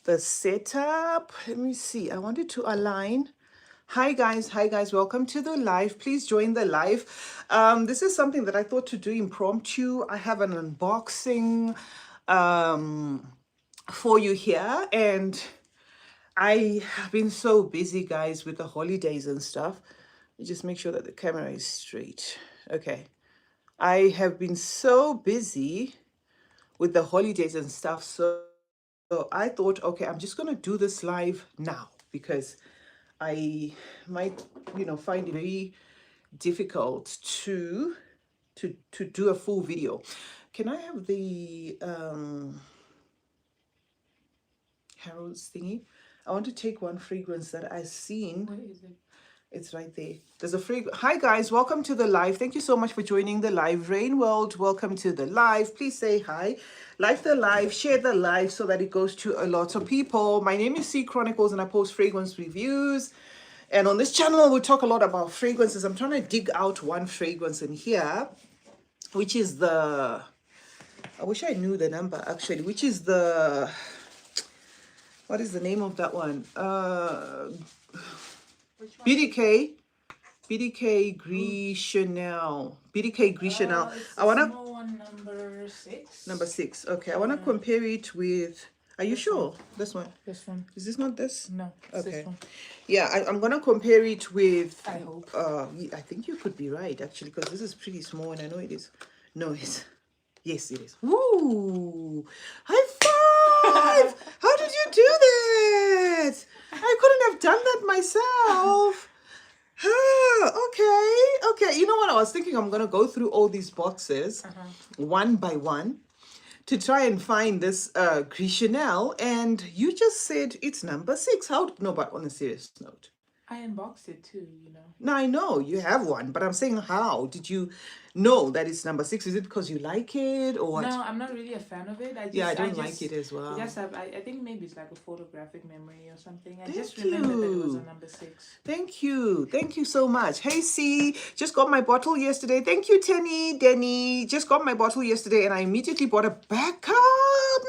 the setup. Let me see. I wanted to align. Hi guys, welcome to the live. Please join the live. This is something that I thought to do impromptu. I have an unboxing for you here, and I have been so busy, guys, with the holidays and stuff. Let me just make sure that the camera is straight. Okay. I have been so busy with the holidays and stuff, so I thought, okay, I'm just gonna do this live now because I might, find it very difficult to do a full video. Can I have the Harold's thingy? I want to take one fragrance that I've seen. Where is it? It's right there. There's a fragrance. Hi guys, welcome to the live. Thank you so much for joining the live. Rain World, welcome to the live. Please say hi. Like the live, share the live so that it goes to a lot of people. My name is CeeChronicles and I post fragrance reviews. And on this channel, we talk a lot about fragrances. I'm trying to dig out one fragrance in here, which is the, I wish I knew the number actually, which is the, what is the name of that one? Which one? BDK Gris Chanel. BDK Gris Chanel. It's I want to, small one, number 6. number 6. Okay, I want to compare it with, are you sure? This one? This one. Is this not this? No, it's Okay. this one. Yeah, I'm going to compare it with, I hope. I think you could be right actually, because this is pretty small and I know it is. No, it's, yes, it is. Woo! High five! How did you do that? I couldn't have done that myself. Okay. You know what? I was thinking I'm going to go through all these boxes one by one to try and find this Gris Chanel, and you just said it's number 6. How? No, but on a serious note. I unboxed it too, you know. Now I know you have one, but I'm saying how did you know that it's number 6? Is it because you like it or what? No, I'm not really a fan of it. I don't like it as well. Yes, I think maybe it's like a photographic memory or something. I Thank just remember that it was you. a number 6. Thank you so much. Hey C, just got my bottle yesterday. Thank you, Denny. Just got my bottle yesterday and I immediately bought a backup.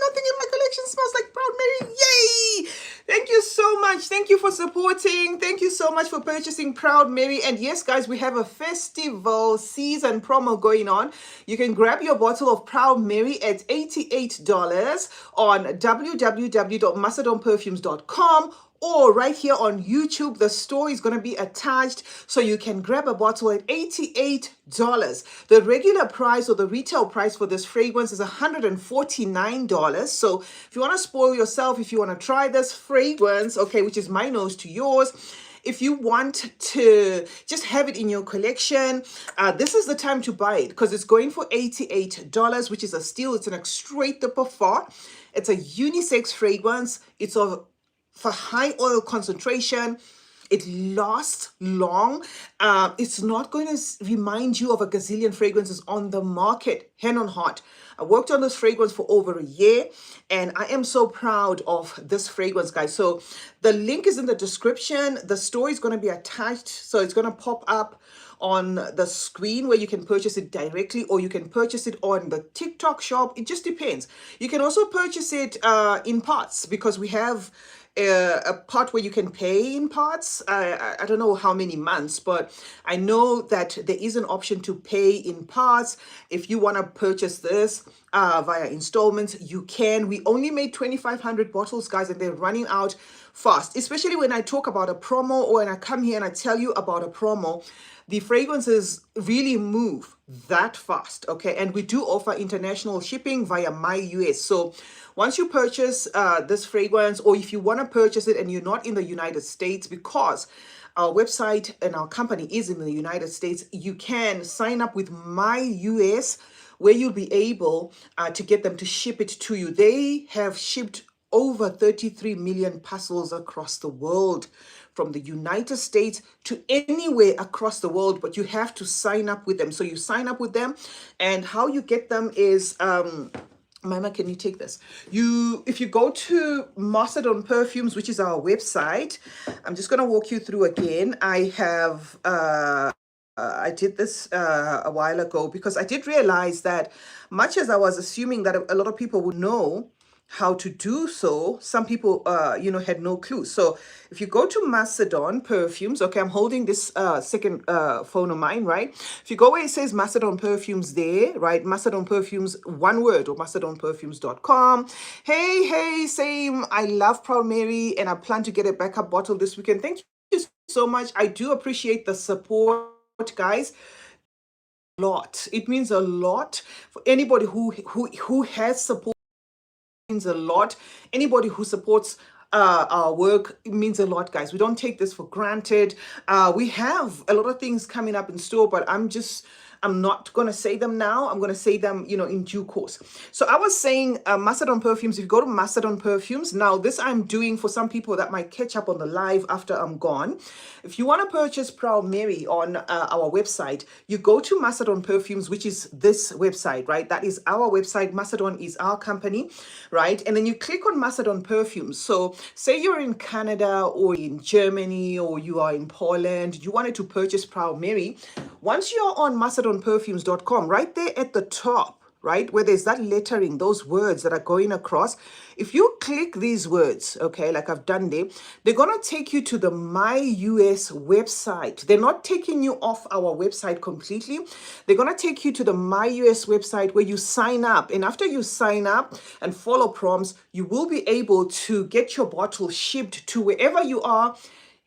Nothing in my collection smells like Proud Mary. Yay! Thank you so much. Thank you for supporting. Thank you so much for purchasing Proud Mary. And yes, guys, we have a festival season promo going on. You can grab your bottle of Proud Mary at $88 on www.macedonperfumes.com, or right here on YouTube. The store is going to be attached, so you can grab a bottle at $88. The regular price or the retail price for this fragrance is $149. So if you want to spoil yourself, if you want to try this fragrance, okay, which is my nose to yours, if you want to just have it in your collection, this is the time to buy it because it's going for $88, which is a steal. It's an straight de parfum. It's a unisex fragrance. It's for high oil concentration. It lasts long. It's not going to remind you of a gazillion fragrances on the market, hand on heart. I worked on this fragrance for over a year, and I am so proud of this fragrance, guys. So the link is in the description. The store is going to be attached, so it's going to pop up on the screen where you can purchase it directly, or you can purchase it on the TikTok shop. It just depends. You can also purchase it in parts because we have a part where you can pay in parts. I don't know how many months, but I know that there is an option to pay in parts. If you want to purchase this via installments, you can. We only made 2,500 bottles, guys, and they're running out fast, especially when I talk about a promo or when I come here and I tell you about a promo. The fragrances really move that fast, okay? And we do offer international shipping via MyUS. So once you purchase this fragrance, or if you want to purchase it and you're not in the United States, because our website and our company is in the United States, you can sign up with MyUS, where you'll be able to get them to ship it to you. They have shipped over 33 million parcels across the world, from the United States to anywhere across the world, but you have to sign up with them. So you sign up with them, and how you get them is, Mama, can you take this? If you go to Macedon Perfumes, which is our website, I'm just going to walk you through again. I did this a while ago because I did realize that much as I was assuming that a lot of people would know how to do so. Some people, had no clue. So if you go to Macedon Perfumes, okay, I'm holding this second phone of mine, right? If you go where it says Macedon Perfumes there, right? Macedon Perfumes, one word, or macedonperfumes.com. Hey, same. I love Proud Mary, and I plan to get a backup bottle this weekend. Thank you so much. I do appreciate the support, guys. Lot. It means a lot for anybody who has support. Means a lot. Anybody who supports our work, it means a lot, guys. We don't take this for granted. We have a lot of things coming up in store, but I'm not going to say them now. I'm going to say them, in due course. So I was saying Macedon Perfumes. If you go to Macedon Perfumes, now this I'm doing for some people that might catch up on the live after I'm gone. If you want to purchase Proud Mary on our website, you go to Macedon Perfumes, which is this website, right? That is our website. Macedon is our company, right? And then you click on Macedon Perfumes. So say you're in Canada or in Germany or you are in Poland, you wanted to purchase Proud Mary. Once you're on macedonperfumes.com, right there at the top, right, where there's that lettering, those words that are going across, if you click these words, okay, like I've done there, they're going to take you to the My US website. They're not taking you off our website completely. They're going to take you to the My US website where you sign up. And after you sign up and follow prompts, you will be able to get your bottle shipped to wherever you are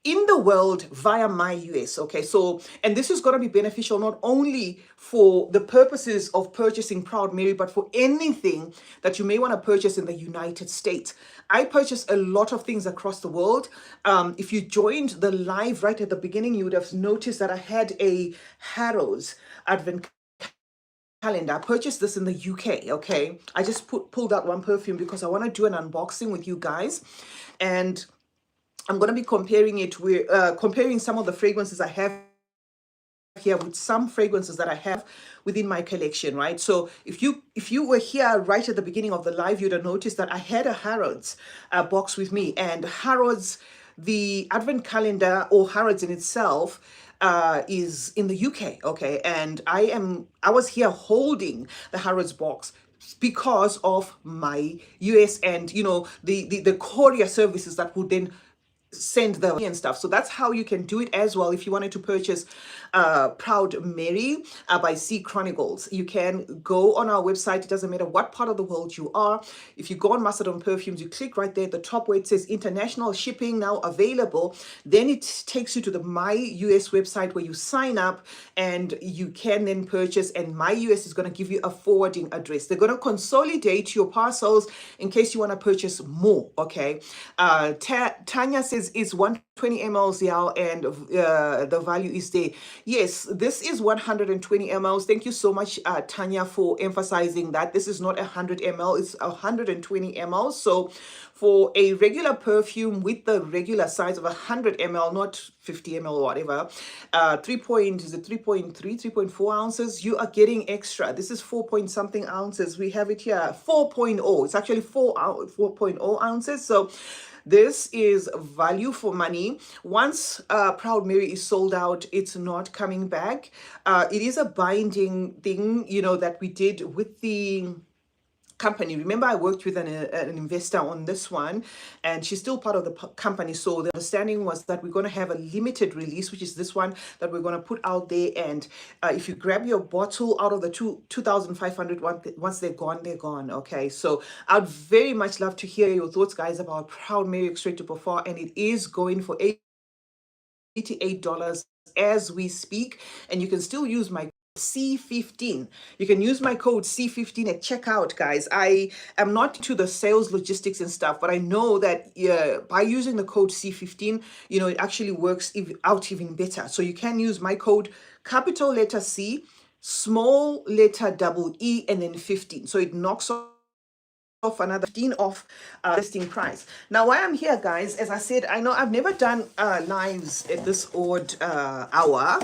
in the world via My US. Okay, so, and this is going to be beneficial not only for the purposes of purchasing Proud Mary, but for anything that you may want to purchase in the United States. I purchase a lot of things across the world. If you joined the live right at the beginning, you would have noticed that I had a Harrods Advent calendar. I purchased this in the UK. Okay, I just pulled out one perfume because I want to do an unboxing with you guys, and I'm going to be comparing it with comparing some of the fragrances I have here with some fragrances that I have within my collection, right? So if you were here right at the beginning of the live, you'd have noticed that I had a Harrods box with me, and Harrods, the Advent calendar, or Harrods in itself, is in the UK, okay? And I was here holding the Harrods box because of My US, and the courier services that would then send the and stuff. So that's how you can do it as well. If you wanted to purchase Proud Mary by CeeChronicles, you can go on our website. It doesn't matter what part of the world you are. If you go on Macedon Perfumes, you click right there at the top where it says international shipping now available. Then it takes you to the My US website where you sign up and you can then purchase, and My US is going to give you a forwarding address. They're going to consolidate your parcels in case you want to purchase more. Okay. Tanya says it's 120 mls, yeah, and the value is there. Yes, this is 120 mls. Thank you so much, Tanya, for emphasizing that. This is not 100 ml, it's 120 ml. So for a regular perfume with the regular size of 100 ml, not 50 ml or whatever, 3.4 ounces, you are getting extra. This is 4 point something ounces. We have it here, 4.0. It's actually 4.0 ounces. So this is value for money. Once Proud Mary is sold out, it's not coming back. It is a binding thing, that we did with the company. Remember, I worked with an investor on this one, and she's still part of the company. So the understanding was that we're going to have a limited release, which is this one that we're going to put out there. And if you grab your bottle out of the 2,500, once they're gone, they're gone. Okay, so I'd very much love to hear your thoughts, guys, about Proud Mary Extrait de Parfum, and it is going for $88 as we speak, and you can still use my C15. You can use my code C15 at checkout, guys. I am not into the sales logistics and stuff, but I know that by using the code C15, it actually works out even better. So you can use my code, capital letter C, small letter double E, and then 15. So it knocks off another 15 off listing price. Now, why I'm here, guys, as I said, I know I've never done lives at this odd hour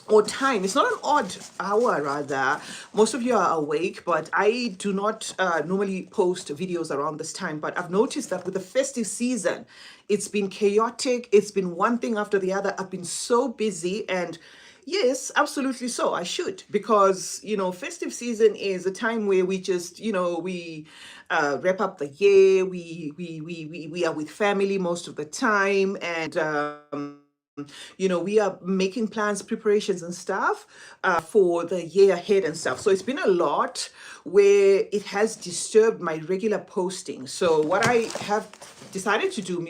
or time. It's not an odd hour, rather. Most of you are awake, but I do not normally post videos around this time. But I've noticed that with the festive season, it's been chaotic. It's been one thing after the other. I've been so busy, and Yes, absolutely so. I should, because festive season is a time where we just we wrap up the year. We are with family most of the time, and we are making plans, preparations, and stuff for the year ahead and stuff. So it's been a lot where it has disturbed my regular posting. So what I have decided to do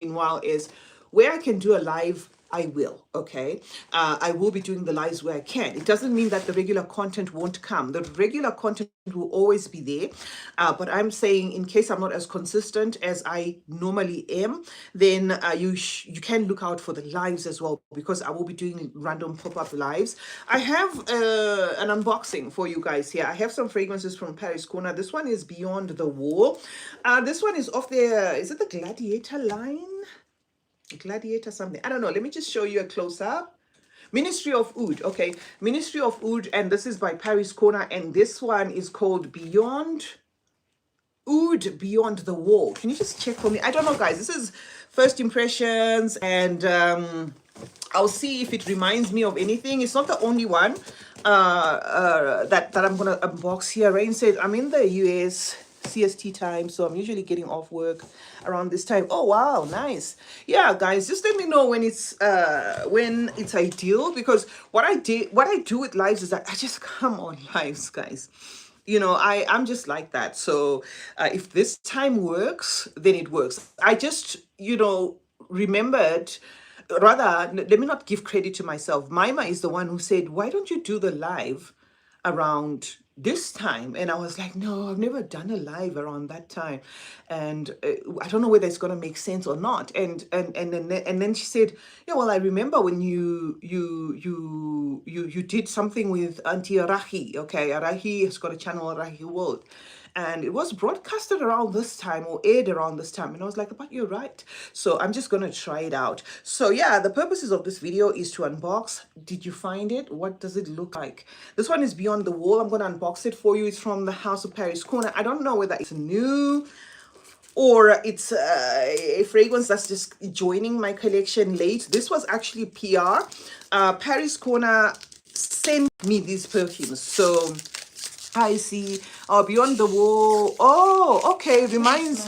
meanwhile is where I can do a live, I will. Okay. I will be doing the lives where I can. It doesn't mean that the regular content won't come. The regular content will always be there. But I'm saying, in case I'm not as consistent as I normally am, then you can look out for the lives as well, because I will be doing random pop-up lives. I have an unboxing for you guys here. I have some fragrances from Paris Corner. This one is Beyond the Wall. This one is off their, is it the Gladiator line? Gladiator something. I don't know. Let me just show you a close up. Ministry of Oud. Okay. Ministry of Oud. And this is by Paris Corner. And this one is called Beyond Oud, Beyond the Wall. Can you just check for me? I don't know, guys. This is first impressions. And I'll see if it reminds me of anything. It's not the only one that I'm going to unbox here. Rain said, I'm in the US CST time, so I'm usually getting off work around this time. Oh wow, nice. Yeah, guys, just let me know when it's ideal, because what I do with lives is that I just come on lives, guys. I'm just like that. So if this time works, then it works. I just remembered, rather, let me not give credit to myself. Maima is the one who said, why don't you do the live around this time? And I was like, no, I've never done a live around that time, and I don't know whether it's going to make sense or not. And then she said, yeah, well, I remember when you did something with Auntie Arahi. Okay, Arahi has got a channel, Arahi World, and it was broadcasted around this time or aired around this time. And I was like, but you're right. So I'm just going to try it out. So yeah, the purposes of this video is to unbox. Did you find it? What does it look like? This one is Beyond the Wall. I'm going to unbox it for you. It's from the House of Paris Corner. I don't know whether it's new or it's a fragrance that's just joining my collection late. This was actually PR. Paris Corner sent me these perfumes. So I see. Oh, Beyond the Wall. Oh, okay. Reminds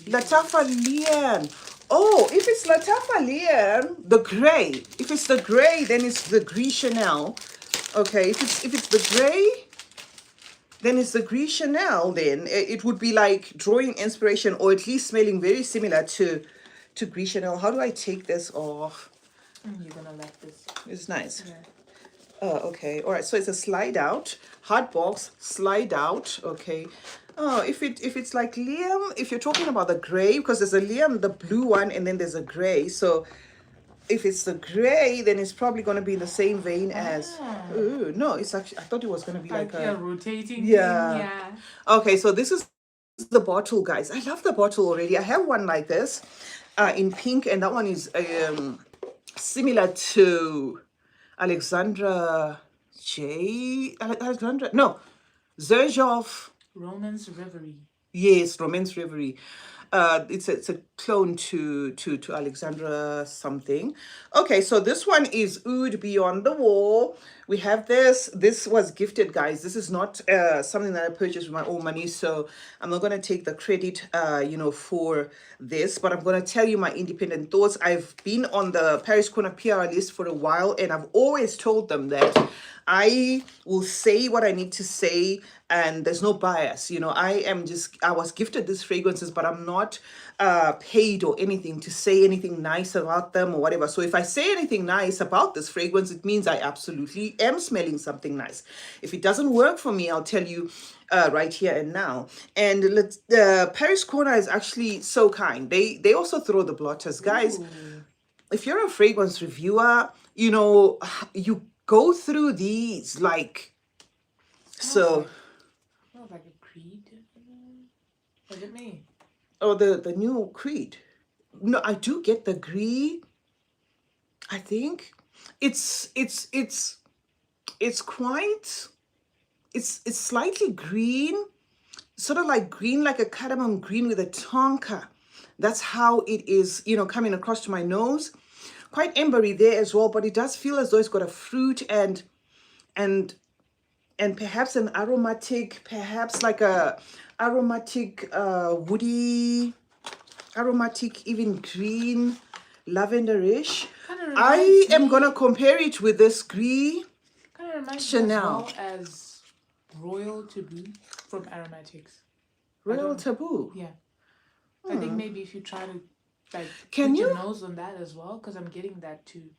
Latafa Lian. Oh, if it's Latafa Lian, the gray. If it's the gray, then it's the Gris Chanel. Okay, if it's the gray, then it's the Gris Chanel. Then it would be like drawing inspiration, or at least smelling very similar to Gris Chanel. How do I take this off? You're gonna like this. It's nice. Yeah. Oh, okay. All right. So it's a slide out, hard box, slide out. Okay. Oh, if it's like Liam, if you're talking about the gray, because there's a Liam, the blue one, and then there's a gray. So if it's the gray, then it's probably going to be in the same vein as. Ooh, no, it's actually, I thought it was going to be like a rotating. Yeah. Thing. Yeah. Okay, so this is the bottle, guys. I love the bottle already. I have one like this, in pink, and that one is similar to Alexandra Zerjov. Romance Reverie. Yes, Romance Reverie. It's a clone to Alexandra something. Okay, so this one is Oud Beyond the Wall. We have this. This was gifted, guys. This is not something that I purchased with my own money, so I'm not gonna take the credit, for this. But I'm gonna tell you my independent thoughts. I've been on the Paris Corner PR list for a while, and I've always told them that I will say what I need to say, and there's no bias. I was gifted these fragrances, but I'm not paid or anything to say anything nice about them or whatever. So if I say anything nice about this fragrance, it means I absolutely am smelling something nice. If it doesn't work for me, I'll tell you right here and now. And Paris Corner is actually so kind. They also throw the blotters, guys. Ooh. If you're a fragrance reviewer, you go through these like so. Like a Creed. What is it mean? Oh, the new Creed. No, I do get the Gris. I think it's quite. It's slightly green, sort of like green, like a cardamom green with a tonka. That's how it is, coming across to my nose. quite ambery there as well, but it does feel as though it's got a fruit and and perhaps an aromatic, perhaps like a aromatic woody, aromatic, even green, lavenderish. Kind of I reminds am gonna me. compare it with this Gris Kind of reminds me as Chanel well as Royal Taboo from Aromatics. I Royal don't. Taboo. Yeah. I think maybe if you try to like Can put your you? nose on that as well, because I'm getting that too.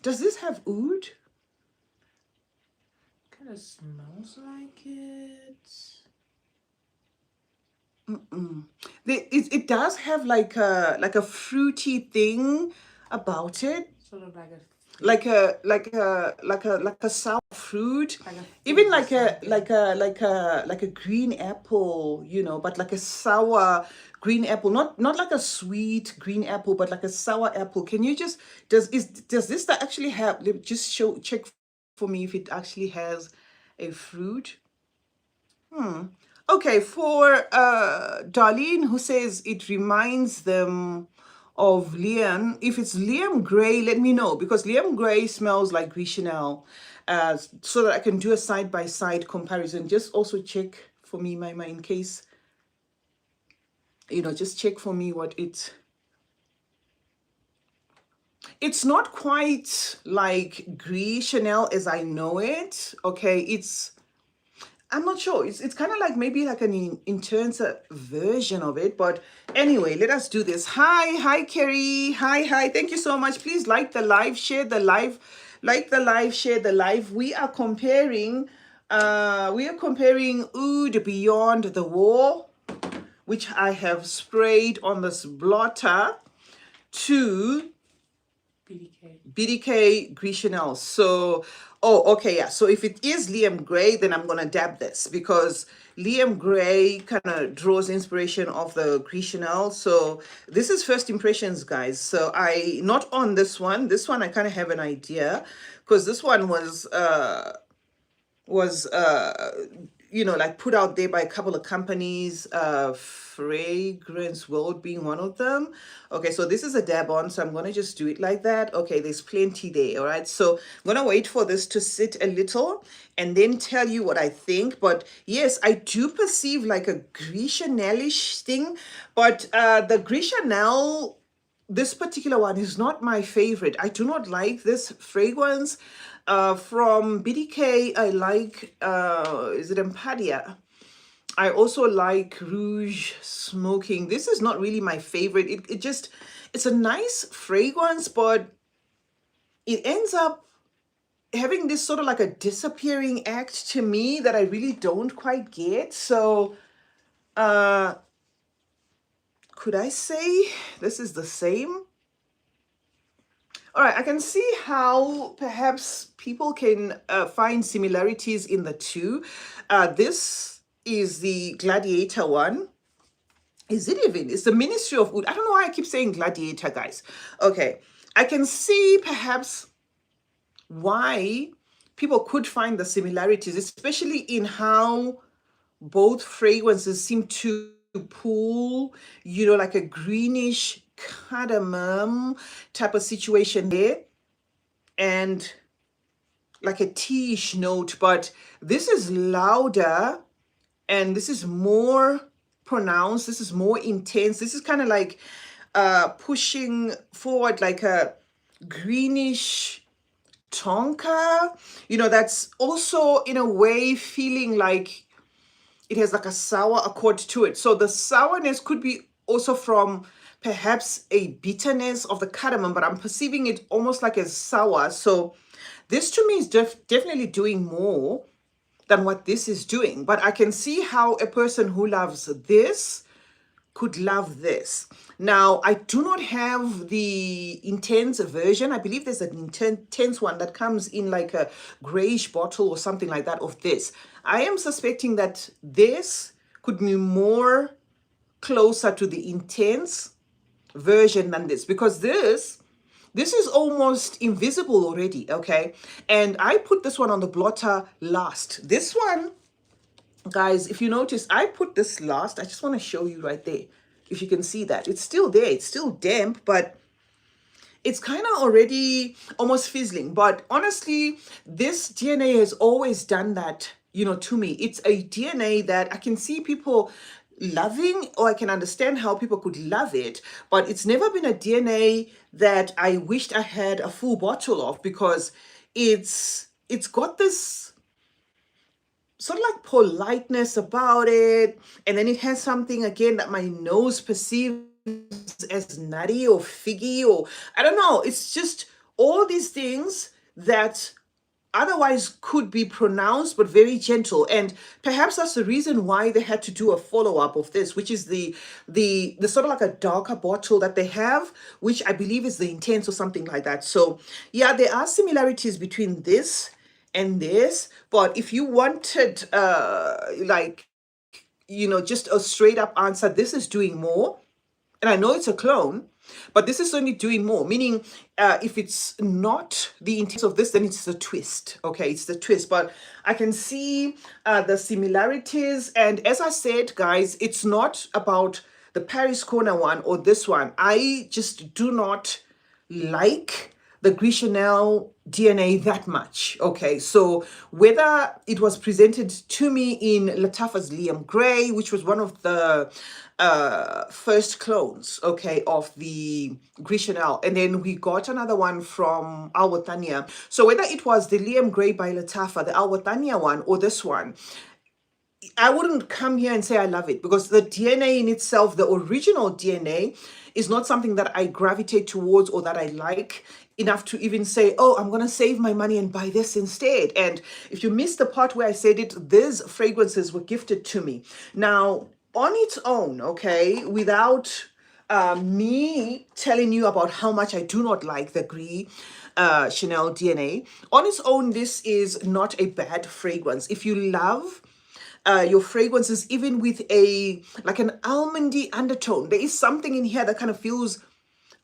Does this have oud? Kind of smells like it. It does have like a fruity thing about it, Sort of like a like a sour fruit, like a even fig or something. like a green apple, you know, but like a sour green apple, not like a sweet green apple, but like a sour apple. Can you just does this actually have? Let me just check for me if it actually has a fruit. Okay, for Darlene, who says it reminds them of Liam. If it's Liam Gray, let me know, because Liam Gray smells like Gris Chanel, so that I can do a side-by-side comparison. Just also check for me, my in case, you know, just check for me what it's not quite like Gris Chanel as I know it. Okay, I'm not sure. It's kind of like maybe like an intense version of it. But anyway, let us do this. Hi, Kerry. Hi. Thank you so much. Please like the live, share the live, like the live, share the live. We are comparing Oud Beyond the Wall, which I have sprayed on this blotter, to BDK Gris Chanel. So, oh, okay, yeah. So if it is Liam Gray, then I'm gonna dab this, because Liam Gray kind of draws inspiration of the Gris Chanel. So this is first impressions, guys. So I not on this one. This one I kind of have an idea, because this one was you know, like put out there by a couple of companies, Fragrance World being one of them. Okay, so this is a dab on, so I'm gonna just do it like that. Okay, there's plenty there. All right, so I'm gonna wait for this to sit a little and then tell you what I think. But yes, I do perceive like a Gris Chanel-ish thing, but the Gris Chanel, this particular one is not my favorite. I do not like this fragrance. From BDK, I like, is it Empadia? I also like Rouge Smoking. This is not really my favorite. It just, it's a nice fragrance, but it ends up having this sort of like a disappearing act to me that I really don't quite get. So, could I say this is the same? All right, I can see how perhaps people can find similarities in the two. This is the Gladiator one. Is it even? It's the Ministry of Oud. I don't know why I keep saying Gladiator, guys. Okay, I can see perhaps why people could find the similarities, especially in how both fragrances seem to pull, you know, like a greenish cardamom type of situation there, and like a teaish note, but this is louder and this is more pronounced. This is more intense. This is kind of like pushing forward like a greenish tonka, you know, that's also in a way feeling like it has like a sour accord to it. So the sourness could be also from perhaps a bitterness of the cardamom, but I'm perceiving it almost like a sour. So this to me is definitely doing more than what this is doing. But I can see how a person who loves this could love this. Now, I do not have the intense version. I believe there's an intense one that comes in like a grayish bottle or something like that of this. I am suspecting that this could be more closer to the intense version than this, because this is almost invisible already, okay? And I put this one on the blotter last. This one, guys, if you notice, I put this last. I just want to show you right there, if you can see that. It's still there. It's still damp, but it's kind of already almost fizzling. But honestly, this DNA has always done that, to me. It's a DNA that I can see people loving, or I can understand how people could love it, but it's never been a DNA that I wished I had a full bottle of, because it's got this sort of like politeness about it, and then it has something again that my nose perceives as nutty or figgy, or I don't know. It's just all these things that otherwise could be pronounced but very gentle. And perhaps that's the reason why they had to do a follow-up of this, which is the sort of like a darker bottle that they have, which I believe is the Intense or something like that. So yeah, there are similarities between this and this, but if you wanted like, just a straight up answer, this is doing more. And I know it's a clone, but this is only doing more. Meaning, if it's not the Intense of this, then it's a twist. Okay, it's the twist. But I can see the similarities. And as I said, guys, it's not about the Paris Corner one or this one. I just do not like the Gris Chanel DNA that much. Okay, so whether it was presented to me in Lattafa's Liam Gray, which was one of the first clones, okay, of the Gris Chanel, and then we got another one from Alwatania. So whether it was the Liam Gray by Lattafa, the Alwatania one, or this one, I wouldn't come here and say I love it, because the DNA in itself, the original DNA, is not something that I gravitate towards or that I like enough to even say, oh, I'm going to save my money and buy this instead. And if you missed the part where I said it, these fragrances were gifted to me. Now, on its own, okay, without me telling you about how much I do not like the Gris Chanel DNA, on its own, this is not a bad fragrance. If you love your fragrances, even with a like an almondy undertone, there is something in here that kind of feels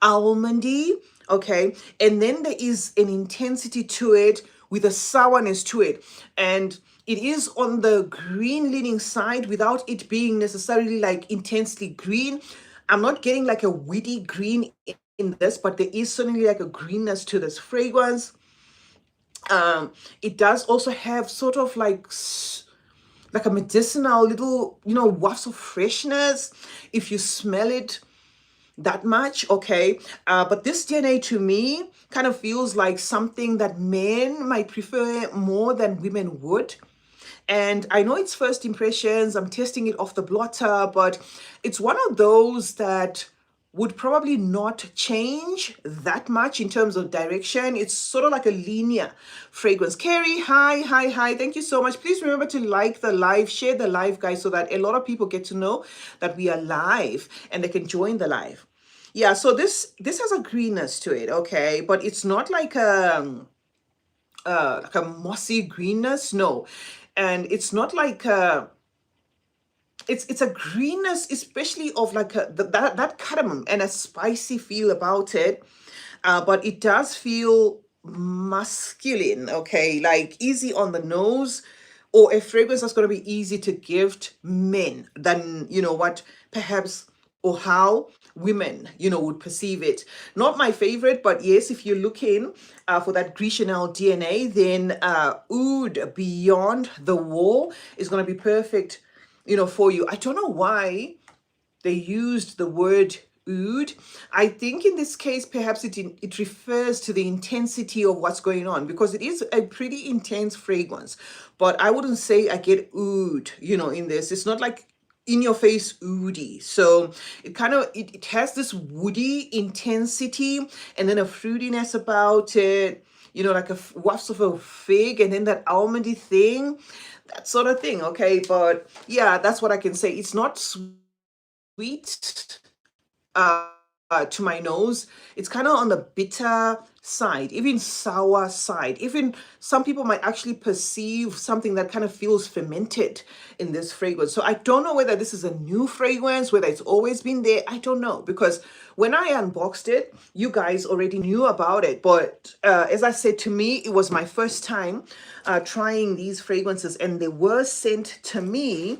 almondy, okay, and then there is an intensity to it with a sourness to it, and it is on the green leaning side without it being necessarily like intensely green. I'm not getting like a witty green in this, but there is certainly like a greenness to this fragrance. It does also have sort of like a medicinal little, wafts of freshness if you smell it that much, okay? But this DNA to me kind of feels like something that men might prefer more than women would. And I know it's first impressions, I'm testing it off the blotter, but it's one of those that would probably not change that much in terms of direction. It's sort of like a linear fragrance. Carrie, hi, hi, hi. Thank you so much. Please remember to like the live, share the live, guys, so that a lot of people get to know that we are live and they can join the live. Yeah, so this has a greenness to it, okay? But it's not like a mossy greenness, no. And it's not like it's a greenness, especially of like that cardamom and a spicy feel about it, but it does feel masculine, okay, like easy on the nose, or a fragrance that's going to be easy to gift men than what perhaps or how women would perceive it. Not my favorite, but yes, if you're looking for that Gris Chanel DNA, then Oud Beyond the Wall is going to be perfect for you. I don't know why they used the word oud. I think in this case, perhaps it refers to the intensity of what's going on, because it is a pretty intense fragrance. But I wouldn't say I get oud, in this. It's not like in your face oudy. So it kind of, it has this woody intensity and then a fruitiness about it, like a wafts of a fig and then that almondy thing, that sort of thing, okay? But yeah, that's what I can say. It's not sweet to my nose. It's kind of on the bitter side, even sour side. Even some people might actually perceive something that kind of feels fermented in this fragrance. So I don't know whether this is a new fragrance, whether it's always been there. I don't know, because when I unboxed it, you guys already knew about it. But as I said, to me, it was my first time trying these fragrances, and they were sent to me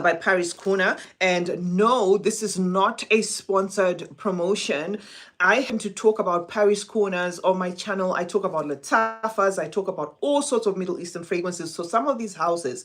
by Paris Corner. And no, this is not a sponsored promotion. I happen to talk about Paris Corners on my channel. I talk about Latafas. I talk about all sorts of Middle Eastern fragrances. So some of these houses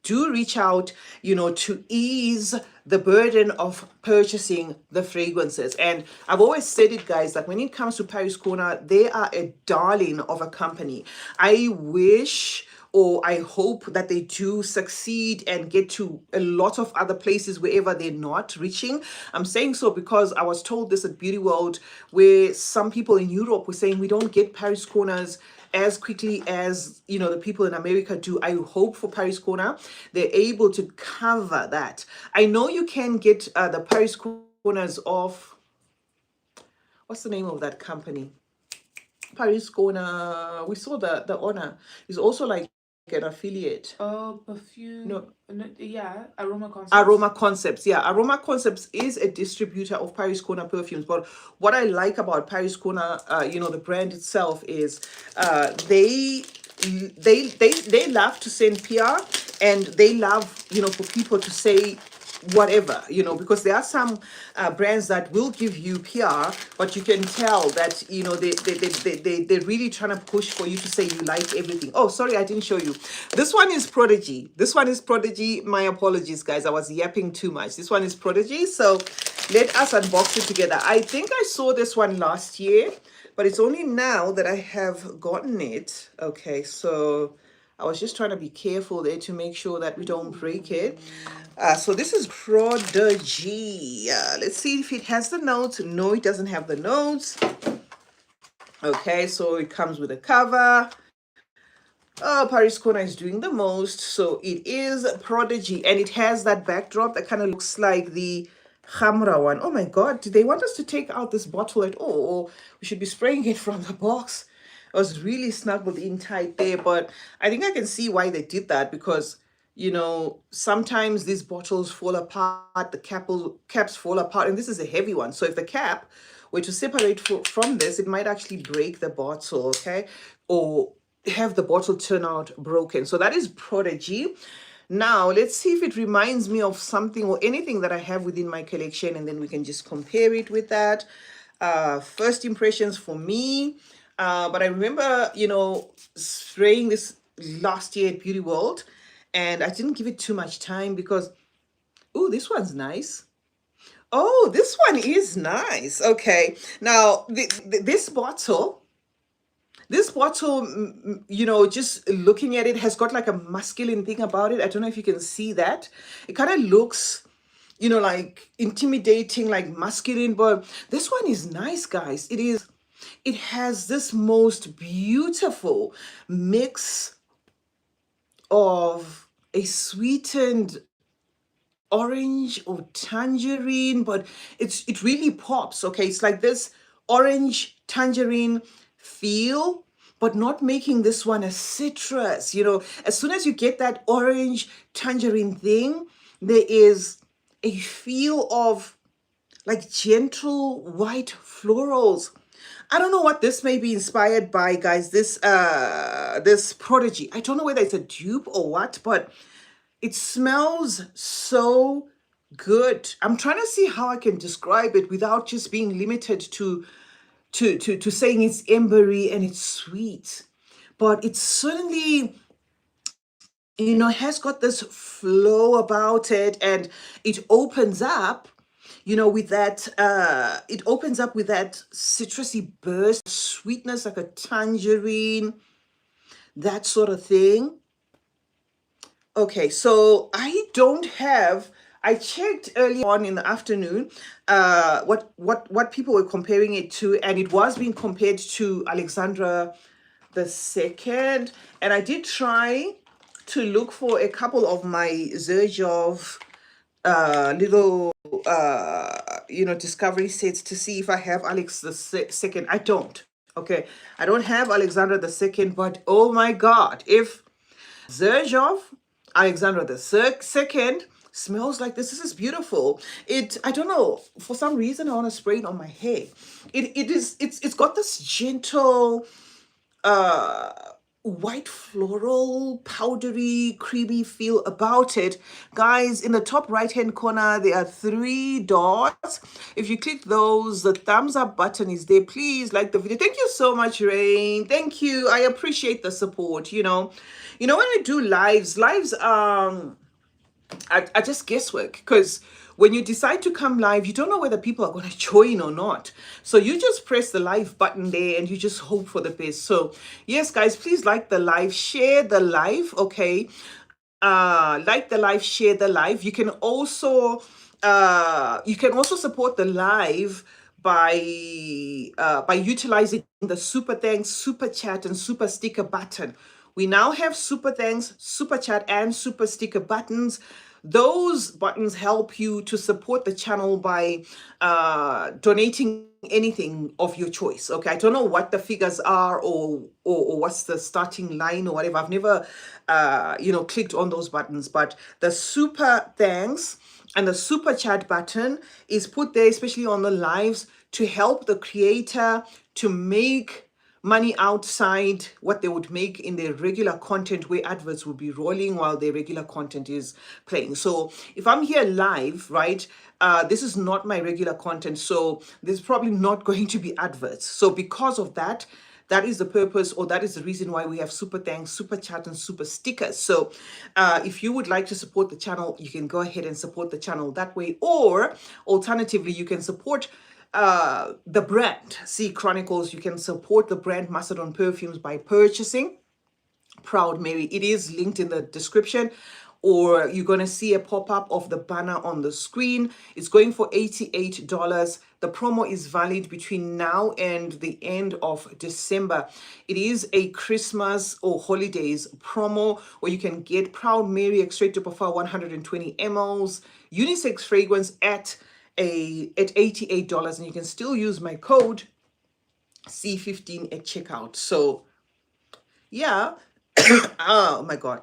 do reach out, to ease the burden of purchasing the fragrances. And I've always said it, guys, that when it comes to Paris Corner, they are a darling of a company. I wish, or I hope, that they do succeed and get to a lot of other places wherever they're not reaching. I'm saying so because I was told this at Beauty World, where some people in Europe were saying we don't get Paris Corners as quickly as the people in America do. I hope for Paris Corner they're able to cover that. I know you can get the Paris Corners off. What's the name of that company? Paris Corner. We saw the owner is also like an affiliate. Oh, perfume. No. Yeah, Aroma Concepts. Aroma Concepts. Yeah, Aroma Concepts is a distributor of Paris Corner perfumes. But what I like about Paris Corner, the brand itself, is they love to send PR, and they love for people to say whatever, because there are some brands that will give you PR, but you can tell that they're really trying to push for you to say you like everything. Oh, sorry, I didn't show you. This one is Prodigy. My apologies, guys, I was yapping too much. This one is Prodigy, so let us unbox it together. I think I saw this one last year, but it's only now that I have gotten it. Okay, so I was just trying to be careful there to make sure that we don't break it. So this is Prodigy. Let's see if it has the notes. No, it doesn't have the notes. Okay, so it comes with a cover. Oh, Paris Corner is doing the most. So it is Prodigy, and it has that backdrop that kind of looks like the Khamra one. Oh my God, did they want us to take out this bottle at all? Or we should be spraying it from the box? I was really snuggled in tight there, but I think I can see why they did that, because sometimes these bottles fall apart, the caps fall apart, and this is a heavy one. So if the cap were to separate from this, it might actually break the bottle, okay? Or have the bottle turn out broken. So that is Prodigy. Now, let's see if it reminds me of something or anything that I have within my collection, and then we can just compare it with that. First impressions for me. But I remember, spraying this last year at Beauty World, and I didn't give it too much time because, oh, this one's nice. Oh, this one is nice. Okay. Now, this bottle, just looking at it, has got like a masculine thing about it. I don't know if you can see that. It kind of looks, like intimidating, like masculine, but this one is nice, guys. It has this most beautiful mix of a sweetened orange or tangerine, but it really pops. Okay, it's like this orange tangerine feel, but not making this one a citrus. As soon as you get that orange tangerine thing, there is a feel of like gentle white florals. I don't know what this may be inspired by, guys. This Prodigy. I don't know whether it's a dupe or what, but it smells so good. I'm trying to see how I can describe it without just being limited to saying it's ambery and it's sweet. But it's certainly, has got this flow about it, and it opens up, with that, it opens up with that citrusy burst, sweetness like a tangerine, that sort of thing. Okay, so I checked early on in the afternoon what people were comparing it to, and it was being compared to Alexandra the Second. And I did try to look for a couple of my Zerjov little discovery sets to see if I have Alex the Second. I don't. Okay, I don't have Alexandra the Second, but oh my God, if Zerjov Alexandra the Second smells like this is beautiful. I don't know, for some reason I want to spray it on my hair. It's got this gentle white floral, powdery, creamy feel about it. Guys, in the top right hand corner, there are 3 dots. If you click those, the thumbs up button is there. Please like the video. Thank you so much, Rain. Thank you. I appreciate the support. When I do lives are just guesswork, because when you decide to come live, you don't know whether people are going to join or not. So you just press the live button there and you just hope for the best. So yes, guys, please like the live, share the live. Okay, like the live, share the live. You can also support the live by utilizing the super thanks, super chat, and super sticker button. We now have super thanks, super chat, and super sticker buttons. Those buttons help you to support the channel by donating anything of your choice. Okay, I don't know what the figures are, or what's the starting line or whatever. I've never clicked on those buttons, but the super thanks and the super chat button is put there especially on the lives to help the creator to make money outside what they would make in their regular content, where adverts would be rolling while their regular content is playing. So if I'm here live, right, this is not my regular content, so there's probably not going to be adverts. So because of that, that is the purpose, or that is the reason why we have super thanks, super chat, and super stickers. So if you would like to support the channel, you can go ahead and support the channel that way, or alternatively, you can support the brand CeeChronicles. You can support the brand Macedon Perfumes by purchasing Proud Mary. It is linked in the description, or you're going to see a pop-up of the banner on the screen. It's going for $88. The promo is valid between now and the end of December. It is a Christmas or holidays promo where you can get Proud Mary Extrait de Parfum 120 mls unisex fragrance at $88, and you can still use my code C15 at checkout. So yeah. Oh my god.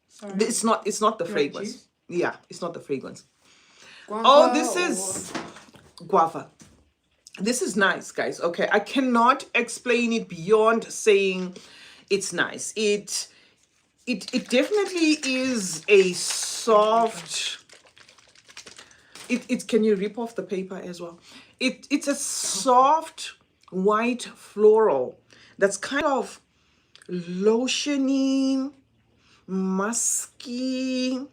Sorry. It's not the You want fragrance. juice? Yeah, it's not the fragrance. Guava Oh, this or- is guava. This is nice, guys. Okay, I cannot explain it beyond saying it's nice. It definitely is a soft. It can you rip off the paper as well? It's a soft white floral that's kind of lotiony, musky,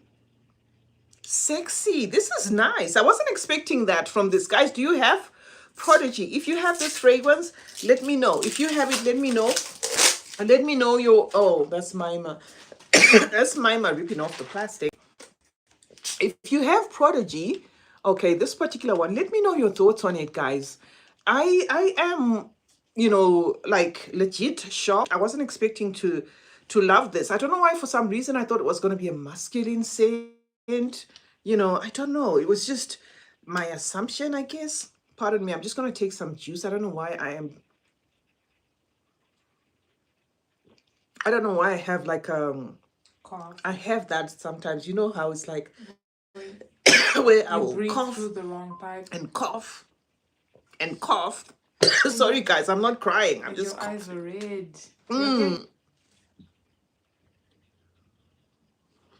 sexy. This is nice. I wasn't expecting that from this. Guys, do you have Prodigy? If you have this fragrance, let me know. If you have it, let me know. And let me know your... Oh, that's Mima. That's Mima ripping off the plastic. If you have Prodigy, okay, this particular one, let me know your thoughts on it, guys. I am, like legit shocked. I wasn't expecting to love this. I don't know why. For some reason, I thought it was going to be a masculine scent. I don't know. It was just my assumption, I guess. Pardon me. I'm just going to take some juice. I don't know why I don't know why I have like cough. I have that sometimes. You know how it's like Wait, where I you will breathe cough through the wrong pipe. and cough and cough. Sorry, guys, I'm not crying. I'm just Your eyes are red. Mm. Okay?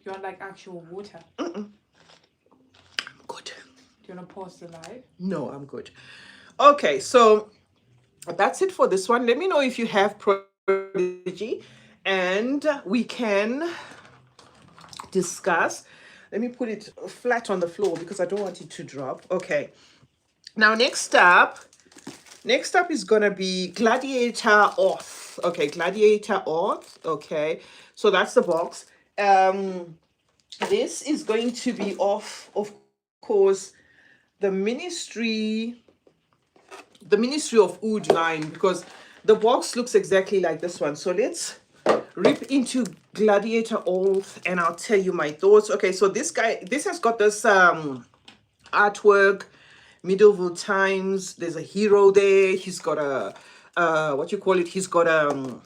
You want like actual water? I'm good. Do you want to pause the live? No, I'm good. Okay, so that's it for this one. Let me know if you have Prodigy, and we can discuss. Let me put it flat on the floor because I don't want it to drop. Okay. Now, next up is going to be Gladiator Oath. Okay, Gladiator Oath. Okay, so that's the box. This is going to be of course, the Ministry of Oud line, because the box looks exactly like this one. So let's rip into Gladiator Oath and I'll tell you my thoughts. Okay, so this has got this artwork, medieval times. There's a hero there. He's got a he's got a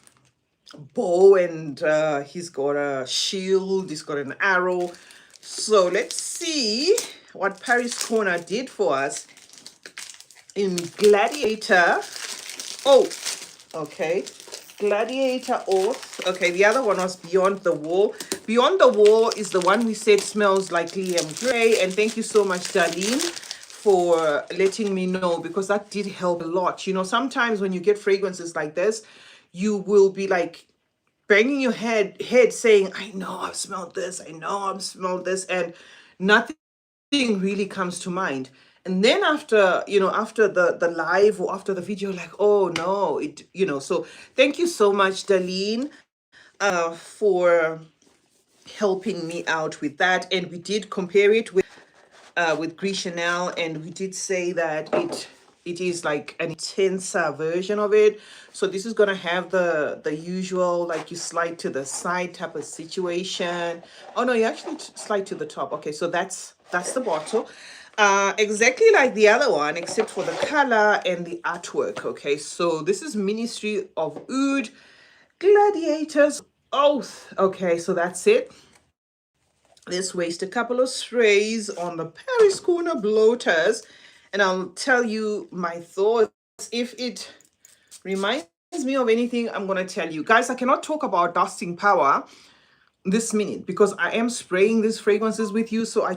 bow, and he's got a shield. He's got an arrow. So let's see what Paris Corner did for us in Gladiator. Oh, okay. Gladiator Oath. Okay, the other one was Beyond the Wall. Beyond the Wall is the one we said smells like Liam Gray. And thank you so much, Darlene, for letting me know, because that did help a lot. You know, sometimes when you get fragrances like this, you will be like banging your head saying, I know I've smelled this, I know I've smelled this, and nothing really comes to mind. And then after, you know, after the live or after the video, like, oh no, so thank you so much, Darlene, for helping me out with that. And we did compare it with Gris Chanel, and we did say that it is like an intenser version of it. So this is gonna have the usual, like, you slide to the side type of situation. Oh no, you actually slide to the top. Okay, so that's the bottle. Exactly like the other one, except for the color and the artwork. Okay, so this is Ministry of Oud, Gladiators Oath. Okay, so that's it. Let's waste a couple of sprays on the Paris Corner bloaters, and I'll tell you my thoughts. If it reminds me of anything, I'm going to tell you. Guys, I cannot talk about dusting power this minute because I am spraying these fragrances with you, so I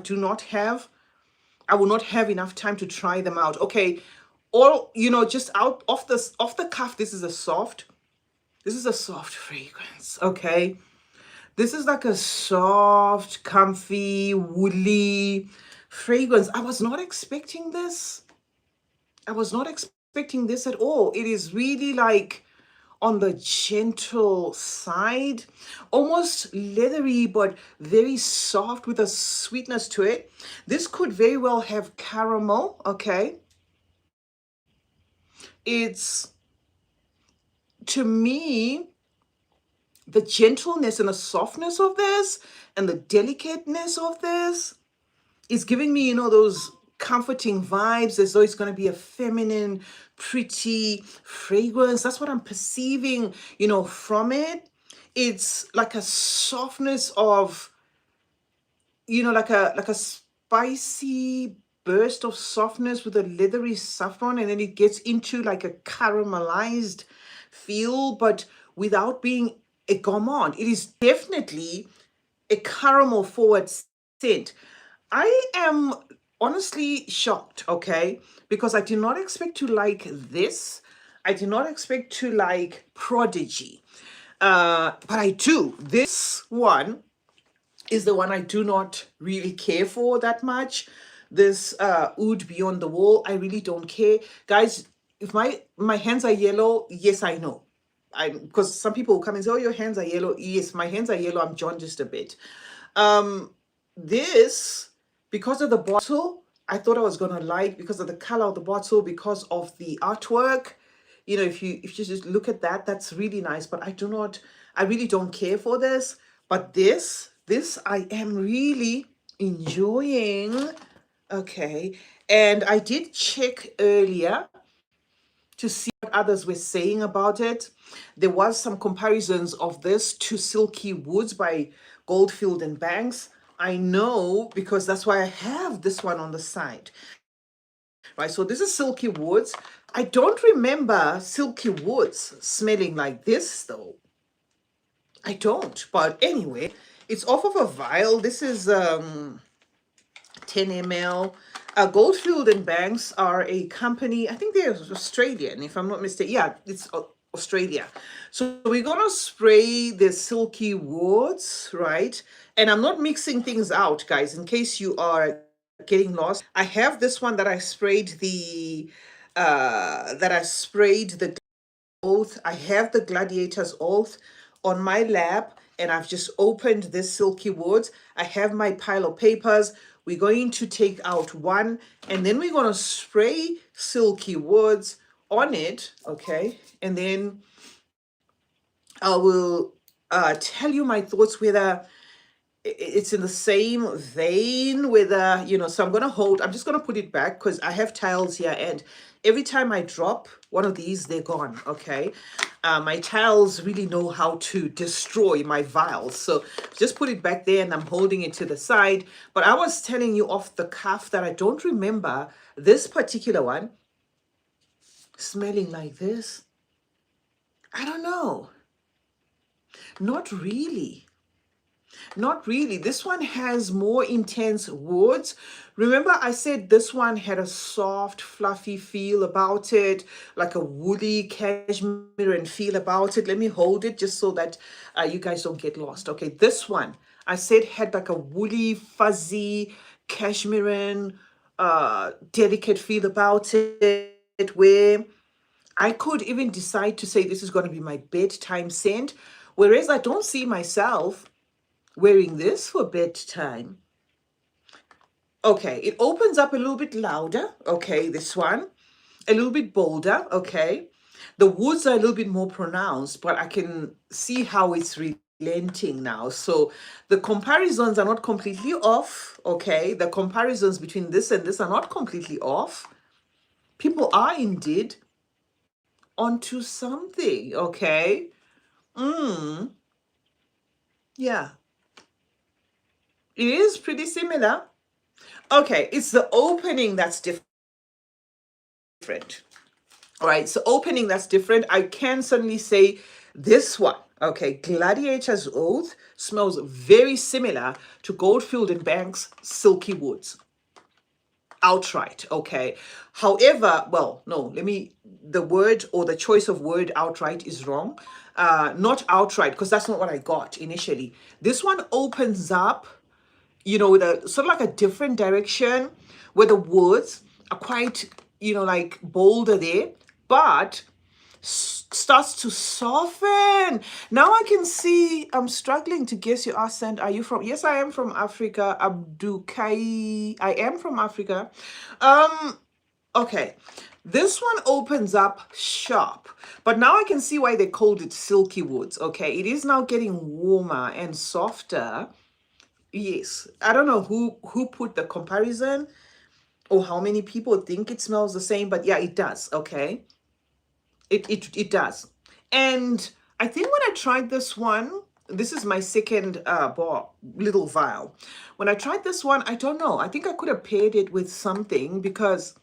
will not have enough time to try them out. Okay, or, you know, just out off the cuff, this is a soft fragrance, okay? This is like a soft, comfy, woolly fragrance. I was not expecting this. I was not expecting this at all. It is really like on the gentle side, almost leathery, but very soft with a sweetness to it. This could very well have caramel, okay? It's, to me, the gentleness and the softness of this and the delicateness of this is giving me, you know, those comforting vibes, as though it's going to be a feminine, pretty fragrance. That's what I'm perceiving, you know, from it. It's like a softness of, you know, like a spicy burst of softness with a leathery saffron, and then it gets into like a caramelized feel, but without being a gourmand. It is definitely a caramel forward scent. I am honestly shocked, okay, because I did not expect to like this. I did not expect to like Prodigy, but I do. This one is the one I do not really care for that much. This Oud Beyond the Wall, I really don't care. Guys, if my hands are yellow, yes, I know. Because some people will come and say, oh, your hands are yellow. Yes, my hands are yellow. I'm jaundiced a bit. This, because of the bottle, I thought I was gonna like, because of the color of the bottle, because of the artwork. You know, if you just look at that, that's really nice. But I really don't care for this. But this I am really enjoying. Okay, and I did check earlier to see what others were saying about it. There was some comparisons of this to Silky Woods by Goldfield and Banks. I know because that's why I have this one on the side. Right, so this is Silky Woods. I don't remember Silky Woods smelling like this though. I don't, but anyway, it's off of a vial. This is 10 ml. Goldfield and Banks are a company, I think they're Australian, if I'm not mistaken. Yeah, it's Australia. So we're gonna spray the Silky Woods, right? And I'm not mixing things out, guys, in case you are getting lost. I have this one that I sprayed the Oath. I have the Gladiator's Oath on my lap, and I've just opened this Silky Woods. I have my pile of papers. We're going to take out one, and then we're going to spray Silky Woods on it, okay? And then I will tell you my thoughts, whether it's in the same vein, whether, you know, so I'm just going to put it back because I have tiles here, and every time I drop one of these, they're gone, okay? My tiles really know how to destroy my vials. So just put it back there, and I'm holding it to the side. But I was telling you off the cuff that I don't remember this particular one smelling like this. I don't know. Not really. Not really. This one has more intense woods. Remember, I said this one had a soft, fluffy feel about it, like a woolly cashmere and feel about it. Let me hold it just so that you guys don't get lost. Okay, this one I said had like a woolly, fuzzy, cashmere, delicate feel about it, where I could even decide to say this is going to be my bedtime scent, whereas I don't see myself wearing this for bedtime. Okay, it opens up a little bit louder. Okay, this one. A little bit bolder. Okay. The woods are a little bit more pronounced, but I can see how it's relenting now. So the comparisons are not completely off. Okay. The comparisons between this and this are not completely off. People are indeed onto something. Okay. Yeah. It is pretty similar. Okay, it's the opening that's different. All right, so opening that's different. I can certainly say this one, okay, Gladiator's Oath smells very similar to Goldfield and Banks' Silky Woods. Outright, okay. However, well, no, the word or the choice of word outright is wrong. Not outright, because that's not what I got initially. This one opens up, with a sort of like a different direction where the words are quite, like bolder there, but starts to soften. Now I can see. I'm struggling to guess your accent. Are you from? Yes, I am from Africa. Abdukai. I am from Africa. Okay. This one opens up sharp, but now I can see why they called it Silky Woods. Okay, it is now getting warmer and softer. Yes, I don't know who put the comparison or how many people think it smells the same, but yeah, it does. Okay, it does. And I think when I tried this one, this is my second little vial. When I tried this one, I don't know. I think I could have paired it with something because